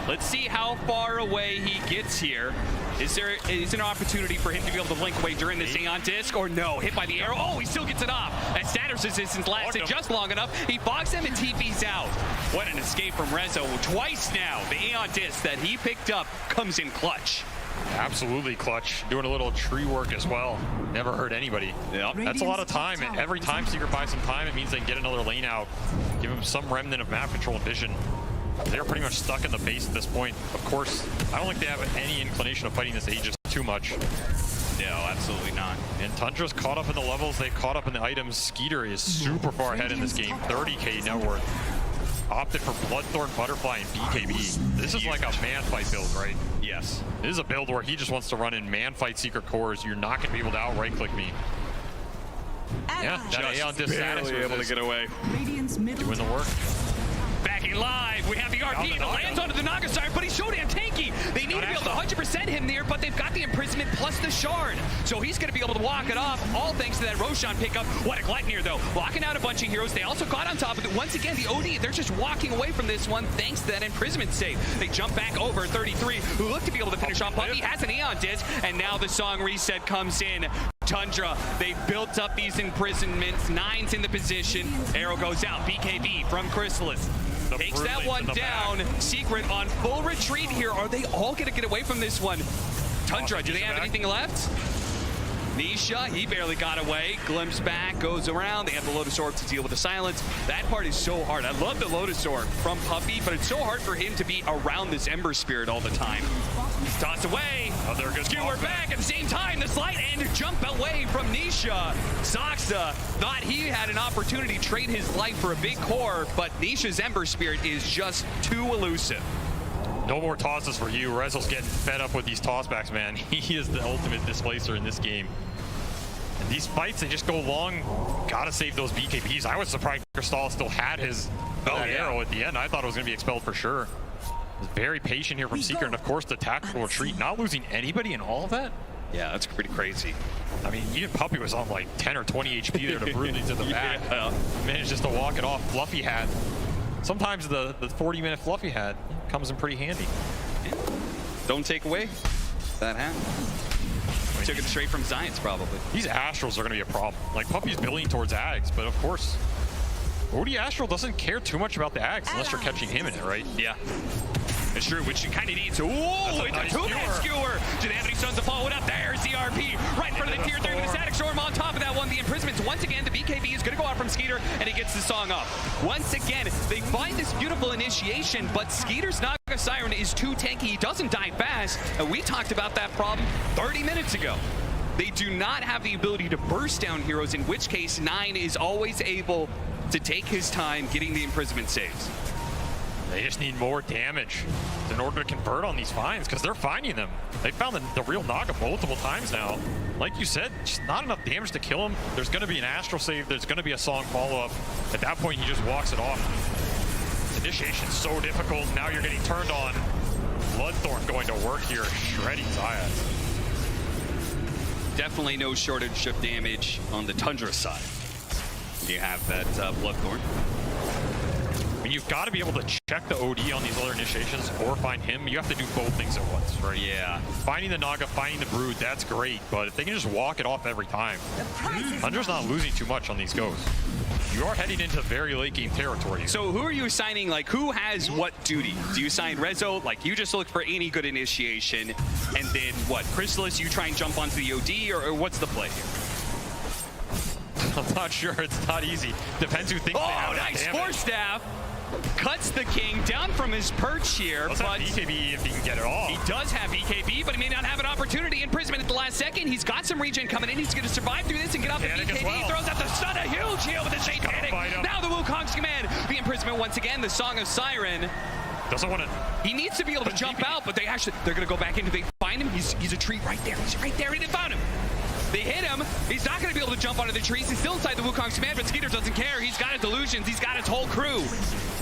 let's see how far away he gets here. Is there an opportunity for him to be able to blink away during this Aeon Disc, or no? Hit by the arrow. Oh, he still gets it off. That status resistance lasted just long enough. He bogs him and TP's out. What an escape from Rezo. Twice now, the Aeon Disc that he picked up comes in clutch. Absolutely clutch. Doing a little tree work as well. Never hurt anybody. Yep. That's a lot of time. And every time Secret buys some time, it means they can get another lane out. Give him some remnant of map control and vision. They're pretty much stuck in the base at this point. Of course, I don't think they have any inclination of fighting this Aegis too much. No, absolutely not. And Tundra's caught up in the levels. They've caught up in the items. Skeeter is super far ahead in this game. 30k net worth. Opted for Bloodthorn, Butterfly, and BKB. This is like a man fight build, right? Yes. This is a build where he just wants to run in man fight Secret cores. You're not going to be able to out right click me. Yeah, that Aeon Disc status was able to get away. Doing the work. Backing live, we have the RP that lands onto the Naga side, but he's so damn tanky. They need to be able to 100% him there, but they've got the imprisonment plus the shard. So he's going to be able to walk it off, all thanks to that Roshan pickup. What a Gleipnir, though. Locking out a bunch of heroes. They also got on top of it. Once again, the OD, they're just walking away from this one thanks to that imprisonment save. They jump back over 33, who look to be able to finish off. Puppy has an Aeon Disc, and now the song reset comes in Tundra, they built up these imprisonments. Nine's in the position. Arrow goes out. BKB from Chrysalis. Takes that one down. Secret on full retreat here. Are they all going to get away from this one? Tundra, do they have anything left? Nisha, he barely got away. Glimpse back, goes around. They have the Lotus Orb to deal with the silence. That part is so hard. I love the Lotus Orb from Puppey, but it's so hard for him to be around this Ember Spirit all the time. Toss away. Oh, they're good. Skewer back at the same time. The slide and jump away from Nisha. Saxa thought he had an opportunity to trade his life for a big core, but Nisha's Ember Spirit is just too elusive. No more tosses for you. Rezel's getting fed up with these tossbacks, man. He is the ultimate displacer in this game. And these fights, they just go long. Gotta save those BKBs. I was surprised Cristal still had his arrow at the end. I thought it was going to be expelled for sure. Was very patient here from Seeker, and of course the tactical retreat. Not losing anybody in all of that? Yeah, that's pretty crazy. I mean, even Puppey was on like 10 or 20 HP there to brutally to the back. Managed just to walk it off. Fluffy had. Sometimes the 40-minute Fluffy had comes in pretty handy. Yeah. Don't take away that hat. Took it straight from Science, probably. These Astrals are going to be a problem. Like, Puppey's building towards Ags, but of course, OD Astral doesn't care too much about the Ags unless you're catching him in it, right? Yeah. It's true, which you kind of need to. Ooh, it's nice a two-man skewer. Do they have any sons to follow it up? There's the RP. Right in front of the tier 3 with the Static Storm on top of that one. The imprisonments, once again, the BKB is going to go out from Skeeter, and he gets the song up. Once again, they find this beautiful initiation, but Skeeter's Naga Siren is too tanky. He doesn't die fast, and we talked about that problem 30 minutes ago. They do not have the ability to burst down heroes, in which case Nine is always able to take his time getting the imprisonment saves. They just need more damage in order to convert on these finds, because they're finding them. They found the real Naga multiple times now. Like you said, just not enough damage to kill him. There's going to be an Astral save. There's going to be a song follow-up. At that point, he just walks it off. Initiation's so difficult. Now you're getting turned on. Bloodthorn going to work here, shredding Zayas. Definitely no shortage of damage on the Tundra side. You have that Bloodthorn. I mean, you've got to be able to check the OD on these other initiations or find him. You have to do both things at once, right? Yeah. Finding the Naga, finding the Brood, that's great, but if they can just walk it off every time, Tundra's not losing too much on these goes. You are heading into very late game territory. So who are you assigning, like, who has what duty? Do you assign Rezo, like, you just look for any good initiation, and then what, Chrysalis, you try and jump onto the OD, or what's the play here? I'm not sure, it's not easy. Depends who thinks they have. Oh, nice damage. Force Staff. Cuts the king down from his perch here. Does have BKB if he can get it off. He does have BKB, but he may not have an opportunity. Imprisonment at the last second. He's got some regen coming in. He's going to survive through this and get off the BKB. Well. Throws out the stun, a huge heal with the Satanic. Now the Wukong's command. The imprisonment once again. The Song of Siren. Doesn't want to. He needs to be able to jump out, but they're going to go back in. Do they find him? He's a tree right there. He's right there. He didn't find him. They hit him. He's not going to be able to jump onto the trees. He's still inside the Wukong's command, but Skeeter doesn't care. He's got his illusions. He's got his whole crew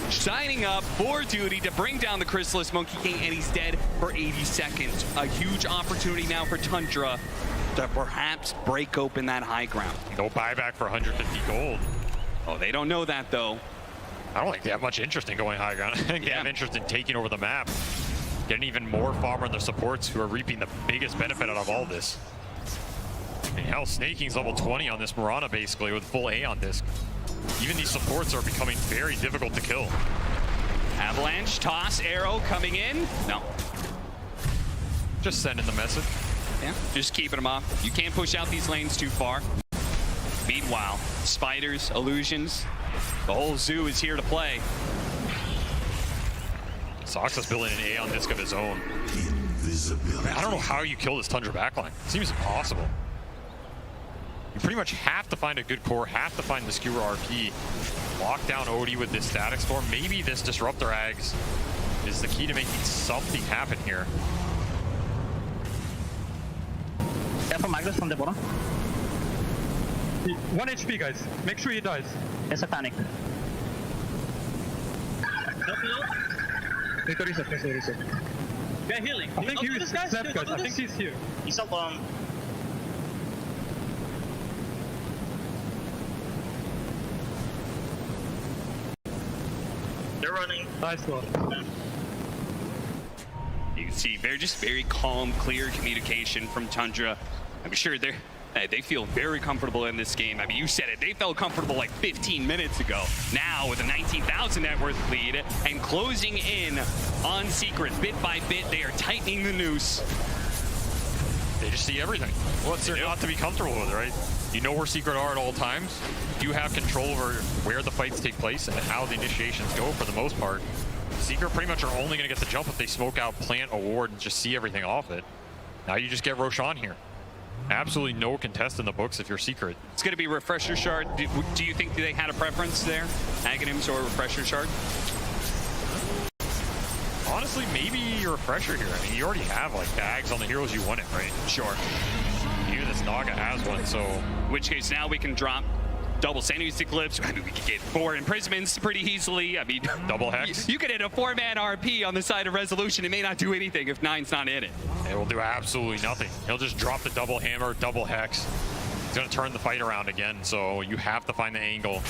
signing up for duty to bring down the Chrysalis Monkey King, and he's dead for 80 seconds. A huge opportunity now for Tundra to perhaps break open that high ground. Go buyback for 150 gold. Oh, they don't know that, though. I don't think they have much interest in going high ground. I think they have interest in taking over the map. Getting even more farmer and their supports who are reaping the biggest benefit out of all this. I mean, hell, Snaking's level 20 on this Mirana, basically, with full Aeon disc. Even these supports are becoming very difficult to kill. Avalanche, toss, arrow coming in. No. Just sending the message. Yeah, just keeping them off. You can't push out these lanes too far. Meanwhile, spiders, illusions, the whole zoo is here to play. Soxa's building an Aeon disc of his own. Man, I don't know how you kill this Tundra backline. It seems impossible. You pretty much have to find a good core, have to find the Skewer RP, lock down OD with this Static Storm. Maybe this Disruptor Ags is the key to making something happen here. Careful, Magnus from the bottom. 1 HP, guys. Make sure he dies. There's a panic. reset. Guy healing. I think he's snapped, guys. I think he's here. He's up on. They're running. Nice one. You can see very calm, clear communication from Tundra. I'm sure Hey, they feel very comfortable in this game. I mean, you said it. They felt comfortable like 15 minutes ago. Now, with a 19,000 net worth lead and closing in on Secret bit by bit, they are tightening the noose. They just see everything. What's there not to be comfortable with, right? You know where Secret are at all times. You have control over where the fights take place and how the initiations go for the most part. Secret pretty much are only going to get the jump if they smoke out, plant a ward, and just see everything off it. Now you just get Roshan here. Absolutely no contest in the books if you're Secret. It's going to be Refresher Shard. Do you think they had a preference there? Aghanims or Refresher Shard? Honestly, maybe your Refresher here. I mean, you already have like tags on the heroes you want it, right? Sure. Even this Naga has one, so... In which case now we can drop double Sandy's Eclipse. I mean, we could get 4 imprisonments pretty easily. I mean, double Hex. You could hit a 4-man RP on the side of Resolution. It may not do anything if 9's not in it. It will do absolutely nothing. He'll just drop the double hammer, double Hex. He's going to turn the fight around again, so you have to find the angle.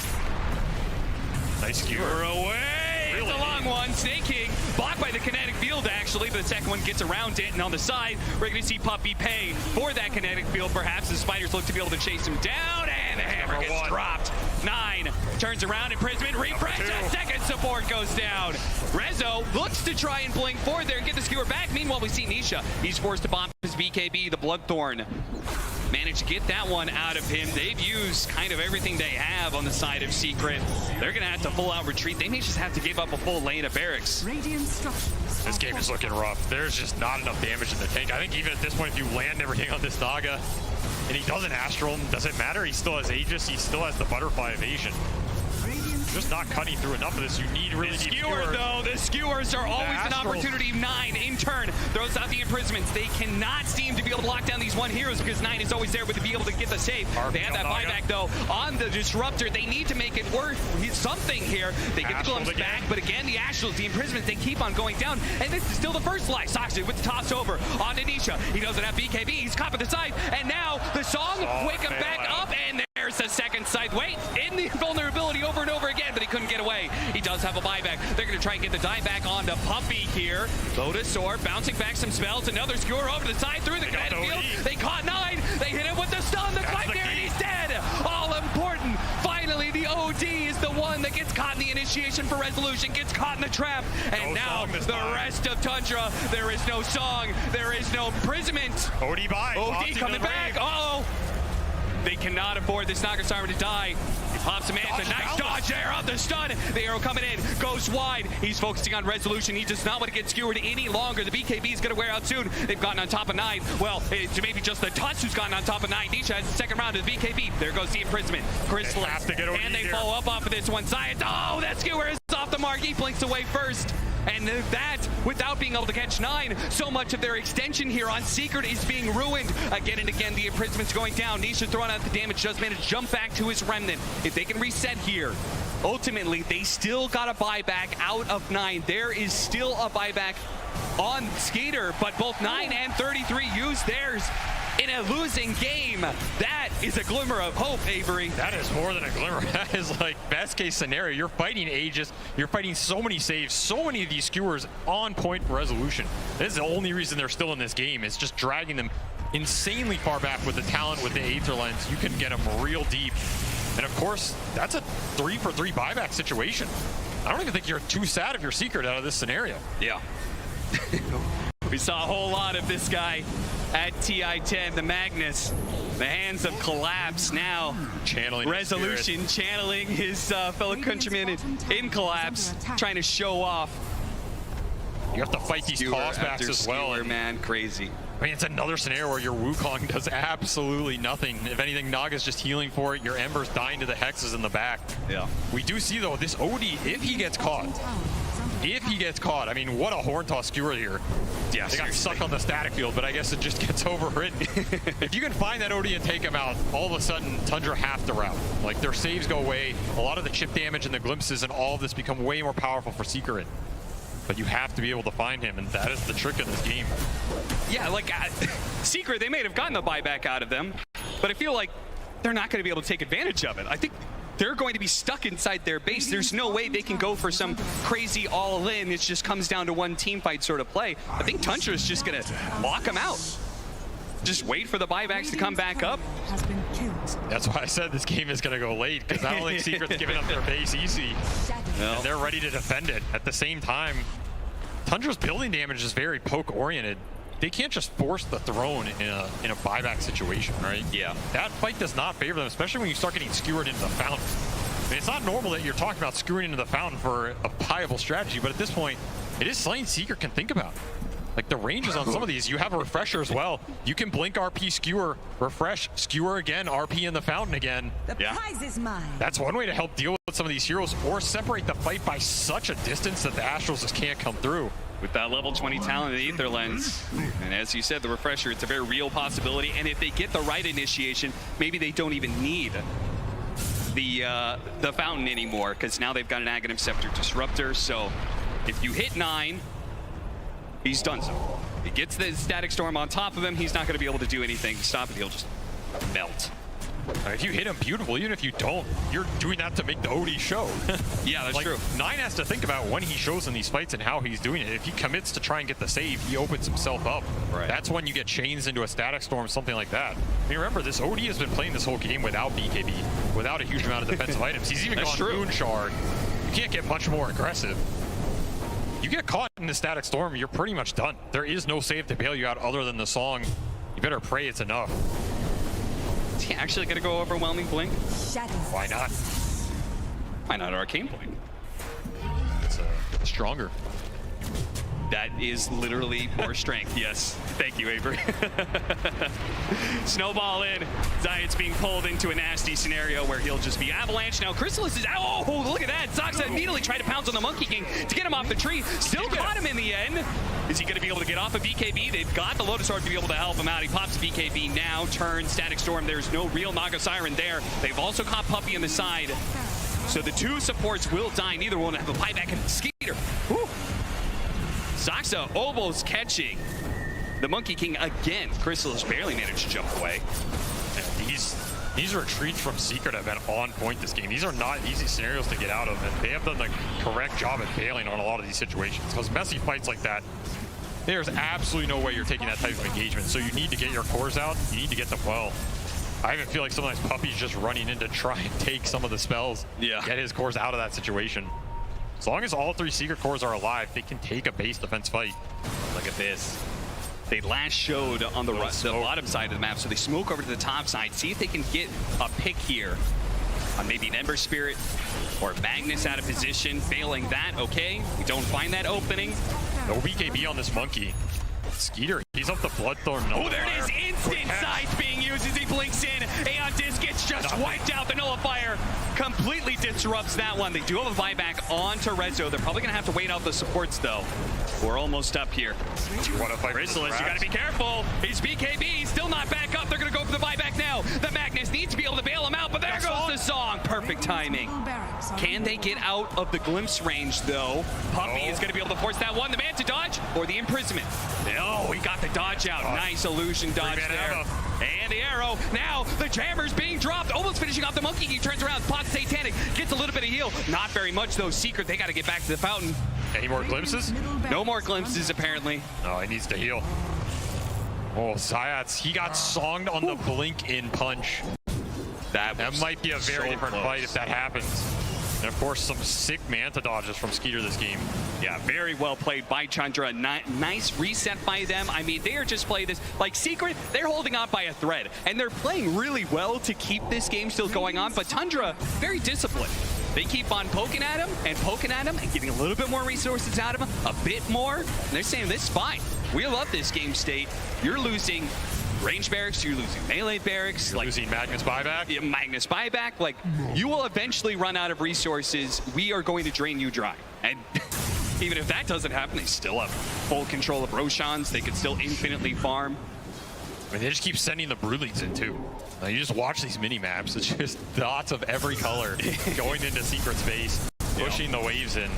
Nice skewer. We're away. Really? It's a long one. Snake King blocked by the kinetic field, actually, but the second one gets around it, and on the side, we're going to see Puppy pay for that kinetic field. Perhaps the Spiders look to be able to chase him down, and the hammer gets dropped. 9 turns around, imprisonment, refresh, a second support goes down. Rezo looks to try and blink forward there and get the skewer back. Meanwhile, we see Nisha. He's forced to bomb his BKB, the Bloodthorn. Managed to get that one out of him. They've used kind of everything they have on the side of Secret. They're going to have to full out retreat. They may just have to give up a full lane of barracks. Radiant structures. This game is looking rough. There's just not enough damage in the tank. I think even at this point, if you land everything on this Naga and he doesn't Astral, does it matter? He still has Aegis. He still has the Butterfly evasion. Just not cutting through enough of this. You need really deep skewers. Though, the skewers are always an opportunity. 9 in turn throws out the imprisonments. They cannot seem to be able to lock down these one heroes because 9 is always there to be able to get the save. They have that buyback though on the Disruptor. They need to make it worth something here. They get the glimpse back, but again, the Astrals, the imprisonments, they keep on going down. And this is still the first life. Soxy with the toss over on Nisha. He doesn't have BKB. He's caught at the side. And now the song, wake him back up. And there's a second side. Wait, in the vulnerability over and over again, but he couldn't get away. He does have a buyback. They're going to try and get the die back on the Puppy here. Lotus Sword bouncing back some spells. Another skewer over to the side through the kinetic field. They caught 9. They hit him with the stun. The fight there, and he's dead. All important. Finally, the OD is the one that gets caught in the initiation for Resolution, gets caught in the trap. And now the rest of Tundra, there is no song. There is no imprisonment. OD by. OD coming back. Uh-oh. They cannot afford this Nagasarma to die. He pops him in. It's a nice dodge there on the stun. The arrow coming in. Goes wide. He's focusing on Resolution. He does not want to get skewered any longer. The BKB is going to wear out soon. They've gotten on top of 9. Well, it's maybe just the Tuts who's gotten on top of 9. Nisha has the second round of the BKB. There goes the imprisonment. Chrysalis. And they follow up off of this one side. Oh, that skewer is off the mark. He blinks away first. And that, without being able to catch 9, so much of their extension here on Secret is being ruined. Again and again, the imprisoment's going down. Nisha throwing out the damage, does manage to jump back to his remnant. If they can reset here, ultimately, they still got a buyback out of 9. There is still a buyback on Skater, but both 9 and 33 use theirs in a losing game. That is a glimmer of hope, Avery. That is more than a glimmer. That is like best case scenario. You're fighting Aegis. You're fighting so many saves, so many of these skewers on point for Resolution. This is the only reason they're still in this game. It's just dragging them insanely far back with the talent, with the Aether Lens. You can get them real deep. And of course, that's a 3-for-3 buyback situation. I don't even think you're too sad if you're Secret out of this scenario. Yeah. We saw a whole lot of this guy at TI-10, the Magnus. The hands of Collapse now. Channeling Resolution, channeling his fellow countrymen in Collapse, trying to show off. You have to fight these tossbacks as well. Skewer, man, crazy. I mean, it's another scenario where your Wukong does absolutely nothing. If anything, Naga's just healing for it. Your Ember's dying to the hexes in the back. Yeah. We do see, though, this OD, if he gets caught, I mean, what a horn toss skewer here. Yeah, they got stuck on the static field, but I guess it just gets overridden. If you can find that OD and take him out, all of a sudden, Tundra have to rout. Like, their saves go away. A lot of the chip damage and the glimpses and all of this become way more powerful for Secret. But you have to be able to find him, and that is the trick in this game. Yeah, like, Secret, they may have gotten the buyback out of them, but I feel like they're not going to be able to take advantage of it. I think they're going to be stuck inside their base. There's no way they can go for some crazy all-in. It just comes down to one team fight sort of play. I think Tundra is just going to lock them out. just wait for the buybacks to come back up. Has been killed. That's why I said this game is going to go late, because I don't think Secret's giving up their base easy. And they're ready to defend it. At the same time, Tundra's building damage is very poke-oriented. They can't just force the throne in a buyback situation, right? Yeah. That fight does not favor them, especially when you start getting skewered into the fountain. I mean, it's not normal that you're talking about skewering into the fountain for a viable strategy, but at this point, it is something Secret can think about. Like the ranges on some of these, you have a refresher as well. You can blink RP skewer, refresh, skewer again, RP in the fountain again. The prize is mine. That's one way to help deal with some of these heroes, or separate the fight by such a distance that the Astrals just can't come through. With that level 20 talent in the Ether Lens. And as you said, the refresher, it's a very real possibility. And if they get the right initiation, maybe they don't even need the fountain anymore, because now they've got an Aghanim Scepter Disruptor. So if you hit 9, he's done so. He gets the Static Storm on top of him, he's not going to be able to do anything to stop it. He'll just melt. If you hit him, beautiful. Even if you don't, you're doing that to make the OD show. Yeah, that's like, true. 9 has to think about when he shows in these fights and how he's doing it. If he commits to try and get the save, he opens himself up. Right. That's when you get chains into a Static Storm, something like that. I mean, remember, this OD has been playing this whole game without BKB, without a huge amount of defensive items. He's even gone Moon Shard. You can't get much more aggressive. You get caught in the Static Storm, you're pretty much done. There is no save to bail you out other than the song. You better pray it's enough. Is he actually going to go Overwhelming Blink? Why not? Why not Arcane Blink? It's stronger. That is literally more strength, yes. Thank you, Avery. Snowball in. Zayat's being pulled into a nasty scenario where he'll just be avalanche. Now, Chrysalis is out. Oh, look at that. Zoxa immediately tried to pounce on the Monkey King to get him off the tree. Still caught him in the end. Is he going to be able to get off of BKB? They've got the Lotus Orb to be able to help him out. He pops BKB now, turns Static Storm. There's no real Naga Siren there. They've also caught Puppey on the side. So the two supports will die. Neither one will have a buyback and Skeeter. Whew. Zoxa almost catching the Monkey King again. Chrysalis barely managed to jump away. And these retreats from Secret have been on point this game. These are not easy scenarios to get out of, and they have done the correct job at bailing on a lot of these situations. Because messy fights like that, there's absolutely no way you're taking that type of engagement. So you need to get your cores out. You need to get them well. I even feel like sometimes Puppey's just running in to try and take some of the spells. Yeah. Get his cores out of that situation. As long as all 3 Secret cores are alive, they can take a base defense fight. Look at this. They last showed on the bottom side of the map, so they smoke over to the top side. See if they can get a pick here on maybe an Ember Spirit or Magnus out of position. Failing that, okay. We don't find that opening. No BKB on this Monkey. Skeeter, he's up the Bloodthorn. Oh, there it is. Instant sides being used as he blinks in. Aeon Disc gets just wiped out. The Nullifier completely disrupts that one. They do have a buyback onto Rezo. They're probably going to have to wait out the supports, though. We're almost up here. Do you want to fight Chrysalis, you got to be careful. He's BKB. He's still not back up. They're going to go for the buyback now. The Magnus needs to be able to bail him out, but there goes the song. Perfect timing. Can they get out of the glimpse range, though? Puppey is going to be able to force that one. The man to dodge or the imprisonment. Oh, he got the dodge out. Nice illusion dodge there. And the arrow. Now the jammer's being dropped. Almost finishing off the Monkey. He turns around. Spots Satanic. Gets a little bit of heal. Not very much, though. Secret, they got to get back to the fountain. Any more glimpses? No more glimpses, apparently. No, he needs to heal. Oh, Zayats, he got songed on the blink in punch. That might be a very different fight if that happens. And of course, some sick Manta dodges from Skeeter this game. Yeah, very well played by Tundra. Nice reset by them. I mean, they are just playing this like Secret. They're holding on by a thread, and they're playing really well to keep this game still going on. But Tundra, very disciplined. They keep on poking at him and getting a little bit more resources out of him, a bit more. And they're saying, this is fine. We love this game state. You're losing range barracks, you're losing melee barracks. You're losing Magnus buyback? Yeah, Magnus buyback. Like, you will eventually run out of resources. We are going to drain you dry. And even if that doesn't happen, they still have full control of Roshans. They can still infinitely farm. I mean, they just keep sending the Broodlings in, too. You just watch these mini-maps. It's just dots of every color going into Secret space, pushing the waves in.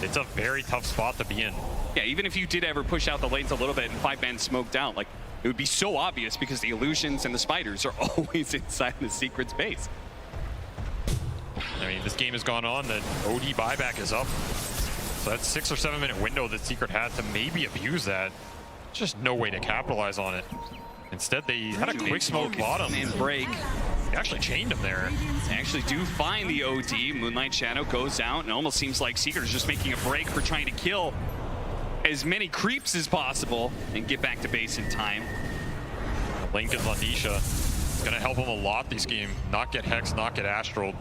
It's a very tough spot to be in. Yeah, even if you did ever push out the lanes a little bit and 5-man smoked out, like, it would be so obvious because the illusions and the spiders are always inside the Secret space. I mean, this game has gone on. The OD buyback is up. So that's 6 or 7 minute window that Secret had to maybe abuse that. Just no way to capitalize on it. Instead, they had a quick smoke bottom. And break. They actually chained him there. They actually do find the OD. Moonlight Shadow goes out, and it almost seems like Secret is just making a break for trying to kill as many creeps as possible and get back to base in time. Lincoln's on Nisha. It's going to help him a lot this game. Not get Hex, not get Astral.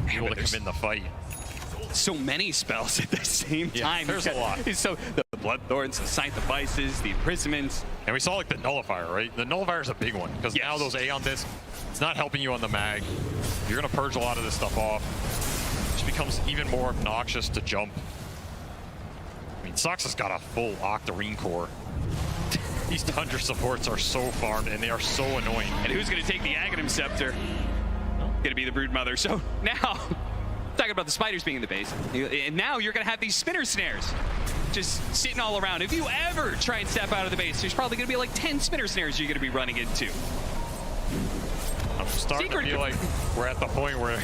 Be able to come in the fight. So many spells at the same time. There's a lot. So the Bloodthorns, the Sight Devices, the Imprisonments. And we saw like the Nullifier, right? The Nullifier is a big one because now those Aeon Discs, it's not helping you on the mag. You're going to purge a lot of this stuff off. It just becomes even more obnoxious to jump. I mean, Sox has got a full Octarine core. These Tundra supports are so farmed and they are so annoying. And who's going to take the Aghanim Scepter? Going to be the Broodmother. So now, talking about the spiders being in the base, and now you're going to have these spinner snares just sitting all around. If you ever try and step out of the base, there's probably going to be like 10 spinner snares you're going to be running into. I'm starting to feel like we're at the point where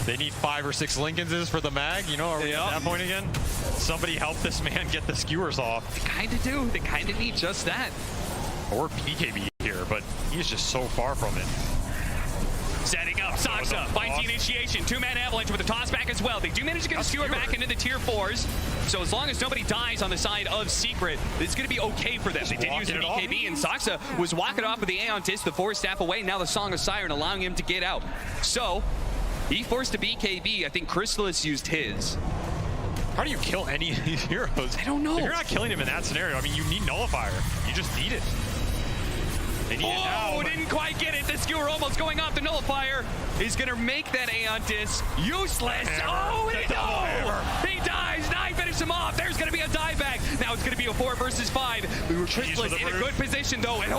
they need 5 or 6 Lincolnses for the mag. You know, are we at that point again? Somebody help this man get the skewers off. They kind of do. They kind of need just that. Or BKB here, but he's just so far from it. Setting up, Saksa finds the initiation. 2-man avalanche with a toss back as well. They do manage to get a skewer back into the tier 4s. So as long as nobody dies on the side of Secret, it's going to be okay for them. They did use the BKB, and Saksa was walking off with the Aeon Disc, the 4 staff away. Now the Song of Siren allowing him to get out. So he forced a BKB. I think Chrysalis used his. How do you kill any of these heroes? I don't know. If you're not killing him in that scenario, I mean, you need Nullifier. You just need it. They need it now. Didn't quite get it. The skewer almost going off. The Nullifier is going to make that Aeon Disc useless. Oh, and he dies. Nine finish him off. There's going to be a dieback. Now it's going to be a 4 versus 5. We were Chrysalis in a good position, though. And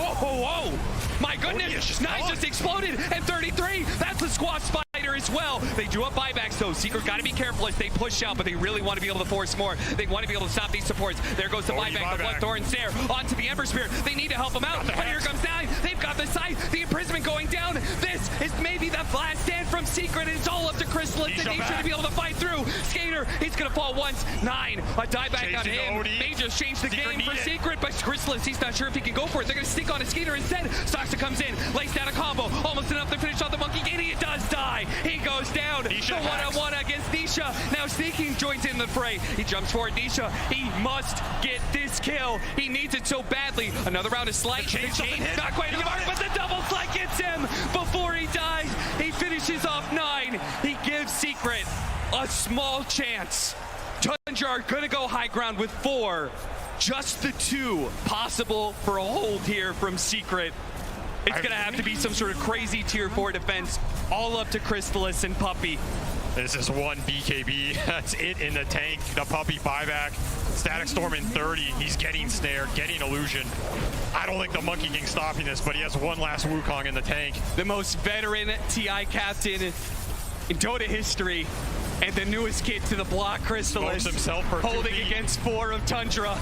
my goodness. Nine just exploded. And 33. That's a squash spider as well. They do up buybacks, though. Secret got to be careful as they push out, but they really want to be able to force more. They want to be able to stop these supports. There goes the buyback. The Bloodthorn Snare onto the Ember Spear. They need to help him out. But here comes Nine. They've got the sight. The imprisonment going down. This is maybe the last stand from Secret. It's all up to Chrysalis and Nisha to be able to fight through. Skater, he's going to fall once. Nine, a dieback on him. May just change the game for Secret, but Chrysalis, he's not sure if he can go for it. They're going to stick on a Skater instead. Saksa comes in, lays down a combo. Almost enough to finish off the Monkey Gate. He does die. He goes down. The one-on-one against Nisha. Now Sneaking joins in the fray. He jumps forward. Nisha, he must get this kill. He needs it so badly. Another round of Slight. The chain, not quite to the mark, but the double Slight gets him before he dies. He finishes off Nine. He gives Secret a small chance. Tundra are going to go high ground with 4. Just the 2 possible for a hold here from Secret. It's going to have to be some sort of crazy tier 4 defense, all up to Chrysalis and Puppey. This is 1 BKB. That's it in the tank. The Puppey buyback. Static Storm in 30. He's getting Snare, getting Illusion. I don't think the Monkey King's stopping this, but he has one last Wukong in the tank. The most veteran TI captain in Dota history, and the newest kid to the block, Chrysalis, himself for holding against 4 of Tundra.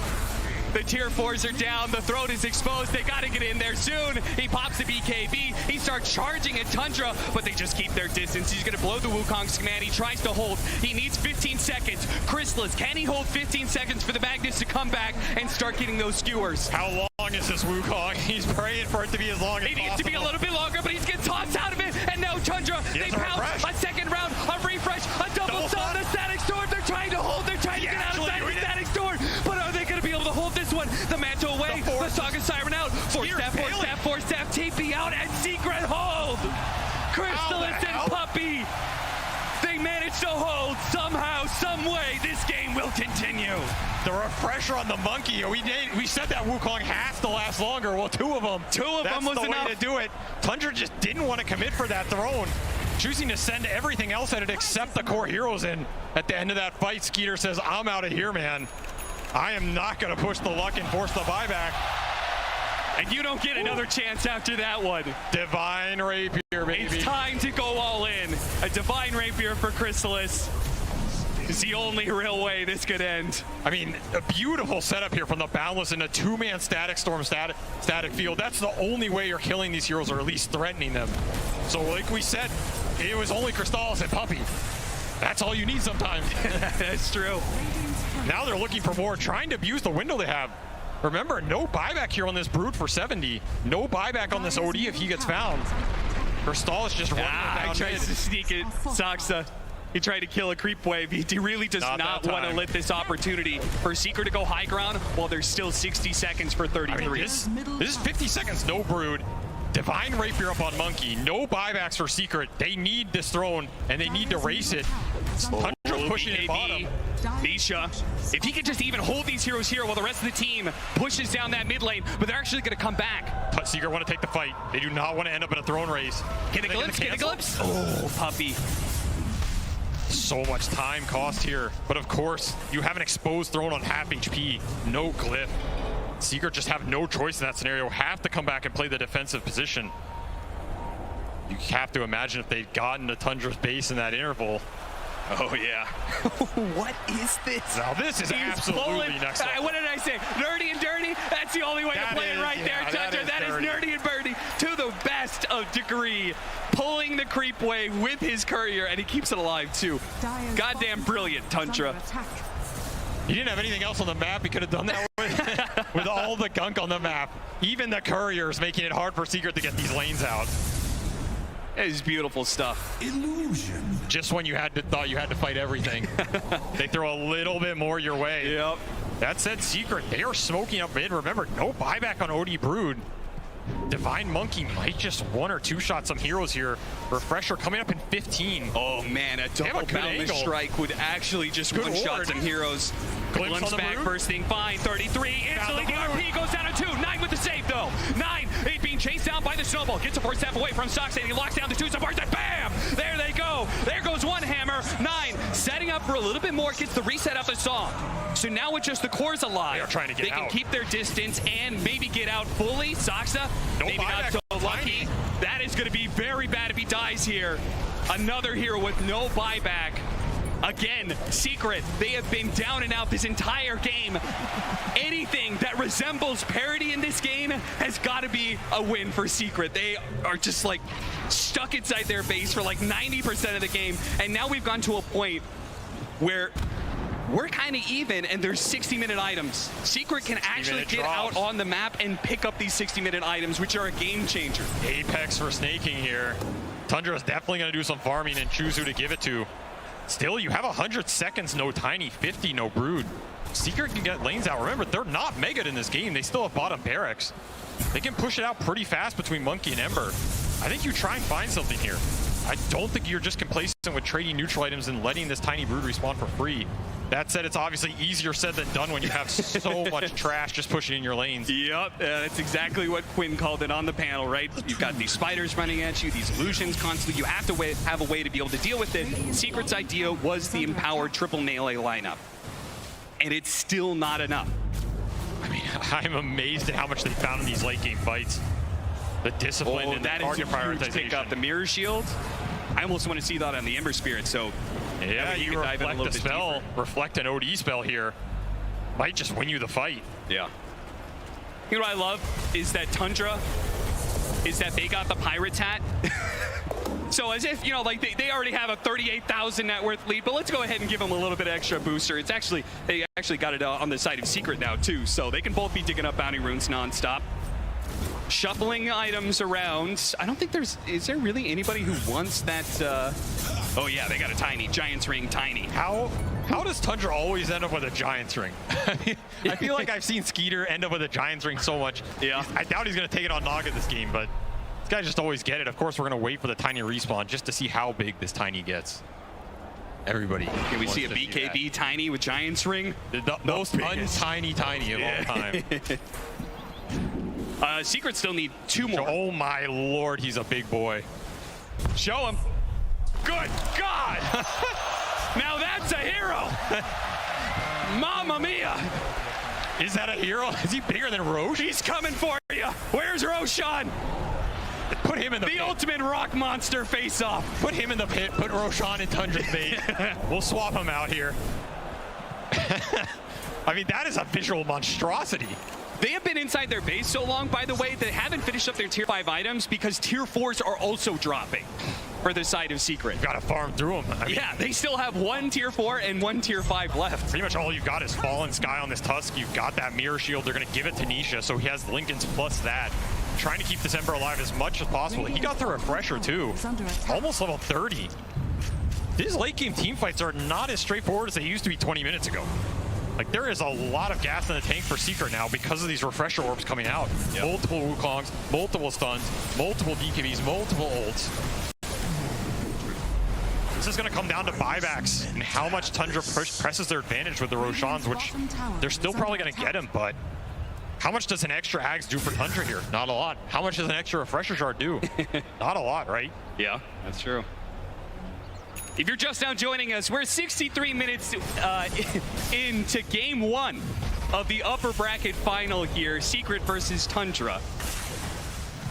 The tier 4s are down. The throat is exposed. They got to get in there soon. He pops the BKB. He starts charging at Tundra, but they just keep their distance. He's going to blow the Wukong's command. He tries to hold. He needs 15 seconds. Chrysalis, can he hold 15 seconds for the Magnus to come back and start getting those skewers? How long is this Wukong? He's praying for it to be as long as possible. It needs to be a little bit longer, but he's getting tossed out of it. And now Tundra, they pounce a second round, a refresh, a double stun, the Static Storm. They're trying to hold. They're trying to get out of the Static Storm. But are they going to be able to hold this one? The Mantle away, the Song of Siren out. 4 staff, TP out, and Secret hold. Chrysalis and Puppey, they managed to hold somehow, some way. This game will continue. The refresher on the Monkey. We said that Wukong has to last longer. Well, 2 of them. Two of them was the enough way to do it. Tundra just didn't want to commit for that throne, choosing to send everything else at it except the core heroes in. At the end of that fight, Skeeter says, I'm out of here, man. I am not going to push the luck and force the buyback. And you don't get another chance after that one. Divine Rapier, baby. It's time to go all in. A Divine Rapier for Chrysalis is the only real way this could end. I mean, a beautiful setup here from the Boundless in a 2-man Static Storm static field. That's the only way you're killing these heroes, or at least threatening them. So like we said, it was only Crystallis and Puppey. That's all you need sometimes. That's true. Now they're looking for more, trying to abuse the window they have. Remember, no buyback here on this Brood for 70. No buyback on this OD if he gets found. Stall is just running He down tries mid. to sneak it. Saksa. He tried to kill a creep wave. He really does not want to let this opportunity for Secret to go high ground while there's still 60 seconds for 33. I mean, this is 50 seconds, no Brood. Divine Rapier up on Monkey. No buybacks for Secret. They need this throne, and they need to race it. Tundra pushing it bottom. Nisha, if he could just even hold these heroes here while the rest of the team pushes down that mid lane, but they're actually going to come back. But Secret want to take the fight. They do not want to end up in a throne race. Get the glimpse, get the glimpse. Oh, puppy. So much time cost here. But of course, you have an exposed throne on half HP. No glyph. Secret just have no choice in that scenario. Have to come back and play the defensive position. You have to imagine if they'd gotten to Tundra's base in that interval. Oh, yeah. What is this? Now this is absolutely next level. What did I say? Nerdy and dirty? That's the only way to play it right there, Tundra. That is nerdy and birdie to the best of degree. Pulling the creep wave with his courier, and he keeps it alive, too. Goddamn brilliant, Tundra. He didn't have anything else on the map he could have done that with all the gunk on the map. Even the couriers making it hard for Secret to get these lanes out. It is beautiful stuff. Illusion. Just when you thought you had to fight everything, they throw a little bit more your way. Yep. That said, Secret, they are smoking up mid. Remember, no buyback on OD Brood. Divine Monkey might just one or two shot some heroes here. Refresher coming up in 15. Oh man, a double boundless strike would actually just one-shot some heroes. Glimpse back, first thing fine, 33. Instantly, the RP goes down to 2. 9 with the save though. 9, 8 being chased down by the snowball. Gets a first half away from Sox, and he locks down the 2 supports, and bam! There they go. There goes one hammer. 9, setting up for a little bit more, gets the reset of the song. So now with just the cores alive, they are trying to get out. They can keep their distance and maybe get out fully. Saksa, no maybe not so lucky. That is going to be very bad if he dies here. Another hero with no buyback. Again, Secret, they have been down and out this entire game. Anything that resembles parity in this game has got to be a win for Secret. They are just like stuck inside their base for like 90% of the game. And now we've gone to a point where we're kind of even, and there's 60-minute items. Secret can actually get out on the map and pick up these 60-minute items, which are a game changer. Apex for snaking here. Tundra is definitely going to do some farming and choose who to give it to. Still, you have 100 seconds, no Tiny, 50, no Brood. Secret can get lanes out. Remember, they're not mega in this game. They still have bottom barracks. They can push it out pretty fast between Monkey and Ember. I think you try and find something here. I don't think you're just complacent with trading neutral items and letting this Tiny Brood respawn for free. That said, it's obviously easier said than done when you have so much trash just pushing in your lanes. Yep, that's exactly what Quinn called it on the panel, right? You've got these spiders running at you, these illusions constantly. You have to have a way to be able to deal with it. Secret's idea was the empowered triple melee lineup, and it's still not enough. I mean, I'm amazed at how much they found in these late game fights. The discipline and the target prioritization. Pick up the mirror shield. I almost want to see that on the Ember Spirit, so yeah, you reflect the spell, reflect an OD spell here. Might just win you the fight. Yeah. You know what I love is that Tundra, is that they got the Pirates hat. So as if, you know, like they already have a 38,000 net worth lead, but let's go ahead and give them a little bit of extra booster. It's actually, they actually got it on the side of Secret now too, so they can both be digging up bounty runes nonstop. Shuffling items around. I don't think is there really anybody who wants that? Oh yeah, they got a Tiny, Giant's Ring Tiny. How does Tundra always end up with a Giant's Ring? I feel like I've seen Skeeter end up with a Giant's Ring so much. Yeah. I doubt he's going to take it on Naga this game, but this guy just always get it. Of course, we're going to wait for the Tiny respawn just to see how big this Tiny gets. Everybody. Can we see a BKB Tiny with Giant's Ring? The most untiny Tiny of all time. Secret still need 2 more. Oh my lord, he's a big boy. Show him. Good God! Now that's a hero! Mamma mia! Is that a hero? Is he bigger than Roche? He's coming for you! Where's Roshan? Put him in the pit. Ultimate rock monster face-off. Put him in the pit. Put Roshan in Tundra's bait. We'll swap him out here. I mean, that is a visual monstrosity. They have been inside their base so long, by the way, they haven't finished up their tier 5 items because tier 4s are also dropping. for the side of Secret. Got to farm through them. I mean, Yeah, they still have one tier 4 and one tier 5 left. pretty much all you've got is Fallen Sky on this Tusk. You've got that Mirror Shield. They're going to give it to Nisha, so he has Linken's plus that. Trying to keep this Ember alive as much as possible. He got the Refresher too. Almost level 30. These late game team fights are not as straightforward as they used to be 20 minutes ago. Like, there is a lot of gas in the tank for Secret now because of these Refresher orbs coming out. Yep. Multiple Wukongs, multiple stuns, multiple BKBs, multiple ults. This is going to come down to buybacks and how much Tundra presses their advantage with the Roshans, which they're still probably going to get him, but how much does an extra Ags do for Tundra here? Not a lot. How much does an extra Refresher Shard do? Not a lot, right? Yeah, that's true. If you're just now joining us, we're 63 minutes into game 1 of the upper bracket final here, Secret versus Tundra.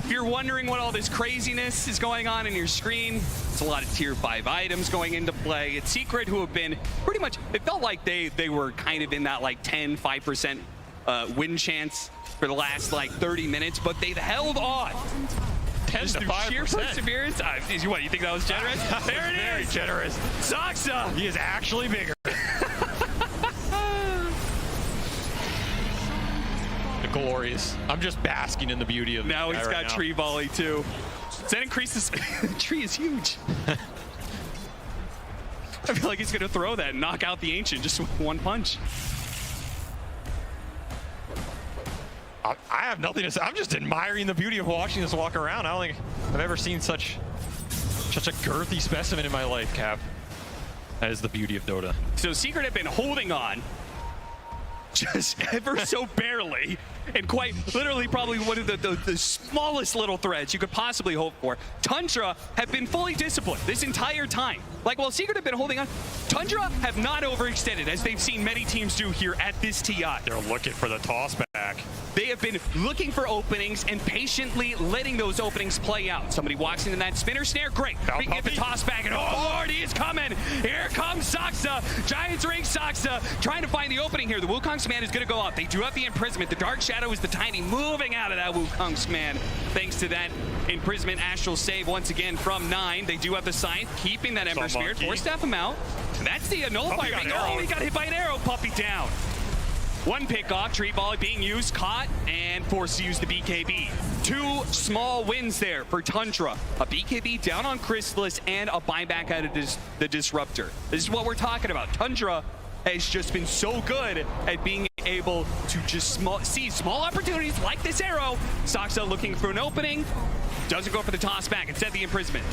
If you're wondering what all this craziness is going on in your screen, it's a lot of tier 5 items going into play. It's Secret who have been pretty much, it felt like they were kind of in that like 5% win chance for the last like 30 minutes, but they've held on. 10 to 5%. Sheer perseverance. What, you think that was generous? There it Very is. generous. Saxa. He is actually bigger. Glorious. I'm just basking in the beauty of Now this he's guy got right now. tree volley too. Does that increases? Tree is huge. I feel like he's gonna throw that and knock out the Ancient just with one punch. I have nothing to say. I'm just admiring the beauty of watching this walk around. I don't think I've ever seen such a girthy specimen in my life, Cap. That is the beauty of Dota. So Secret have been holding on just ever so barely, and quite literally probably one of the smallest little threads you could possibly hope for. Tundra have been fully disciplined this entire time. Like, while Secret have been holding on, Tundra have not overextended, as they've seen many teams do here at this TI. They're looking for the toss back. They have been looking for openings and patiently letting those openings play out. Somebody walks into that spinner snare, great. We can get the toss back, and oh Lord, he is coming. Here comes Saxa. Giants ring Saxa, trying to find the opening here. The Wukong's command is gonna go out. They do have the imprisonment. The Dark Shadow is the tiny moving out of that Wukong's command. Thanks to that imprisonment, Astral save once again from 9. They do have the Scythe, keeping that Ember Spirit. Force staff him out. And that's the nullifier. Oh, he got hit by an arrow. Puppy down. One pick off, tree volley being used, caught, and forced to use the BKB. 2 small wins there for Tundra. A BKB down on Chrysalis and a buyback out of the Disruptor. This is what we're talking about. Tundra has just been so good at being able to just see small opportunities like this arrow. Saxa looking for an opening. Doesn't go for the toss back, instead the imprisonment.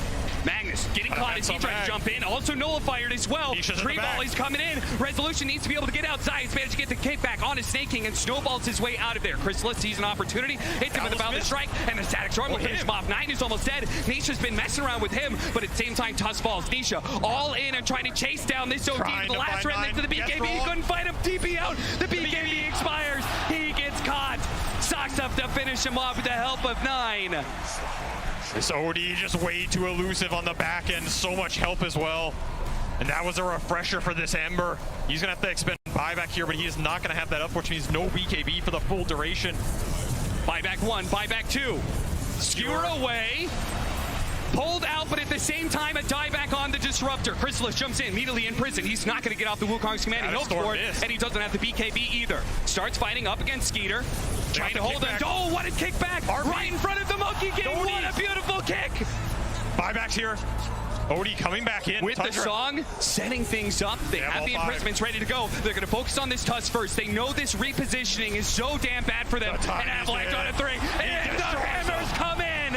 Magnus getting caught as he tries to jump in, also nullified as well. Tree volley's coming in. Resolution needs to be able to get outside. He's managed to get the kickback on his Snake King and snowballs his way out of there. Chrysalis sees an opportunity, hits him with the Boundless Strike, and the Static Storm will finish him off. 9 is almost dead. Nisha's been messing around with him, but at the same time, Tusk falls. Nisha all in and trying to chase down this OD. The last remnant to the BKB. He couldn't fight him. TP out. The BKB expires. He gets caught. Socks up to finish him off with the help of 9. This OD just way too elusive on the back end. So much help as well. And that was a refresher for this Ember. He's going to have to expend buyback here, but he is not going to have that up, which means no BKB for the full duration. Buyback 1, buyback 2. Skewer away. Pulled out, but at the same time, a dieback on the Disruptor. Chrysalis jumps in, immediately in prison. He's not going to get off the Wukong's command. He hopes for it, and he doesn't have the BKB either. Starts fighting up against Skeeter. Trying to hold him. Oh, what a kickback! Right in front of the Monkey King. What a beautiful kick! Buybacks here. Odie coming back in. With the song, setting things up. They have the imprisonments ready to go. They're going to focus on this Tusk first. They know this repositioning is so damn bad for them. And Avalanche on a 3. And the hammers come in,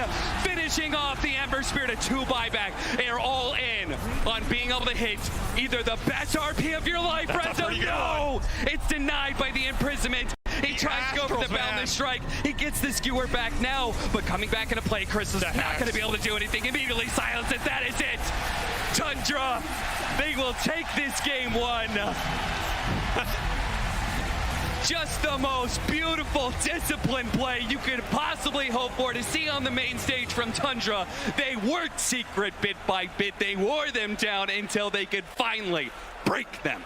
finishing off the Ember Spirit. A 2 buyback. They are all in on being able to hit either the best RP of your life, Renzo. No! It's denied by the imprisonment. He tries to go for the Boundless Strike. He gets the skewer back now, but coming back into play, Chris is not going to be able to do anything. Immediately silence it. That is it. Tundra, they will take this game 1. Just the most beautiful, disciplined play you could possibly hope for to see on the main stage from Tundra. They worked Secret bit by bit. They wore them down until they could finally break them.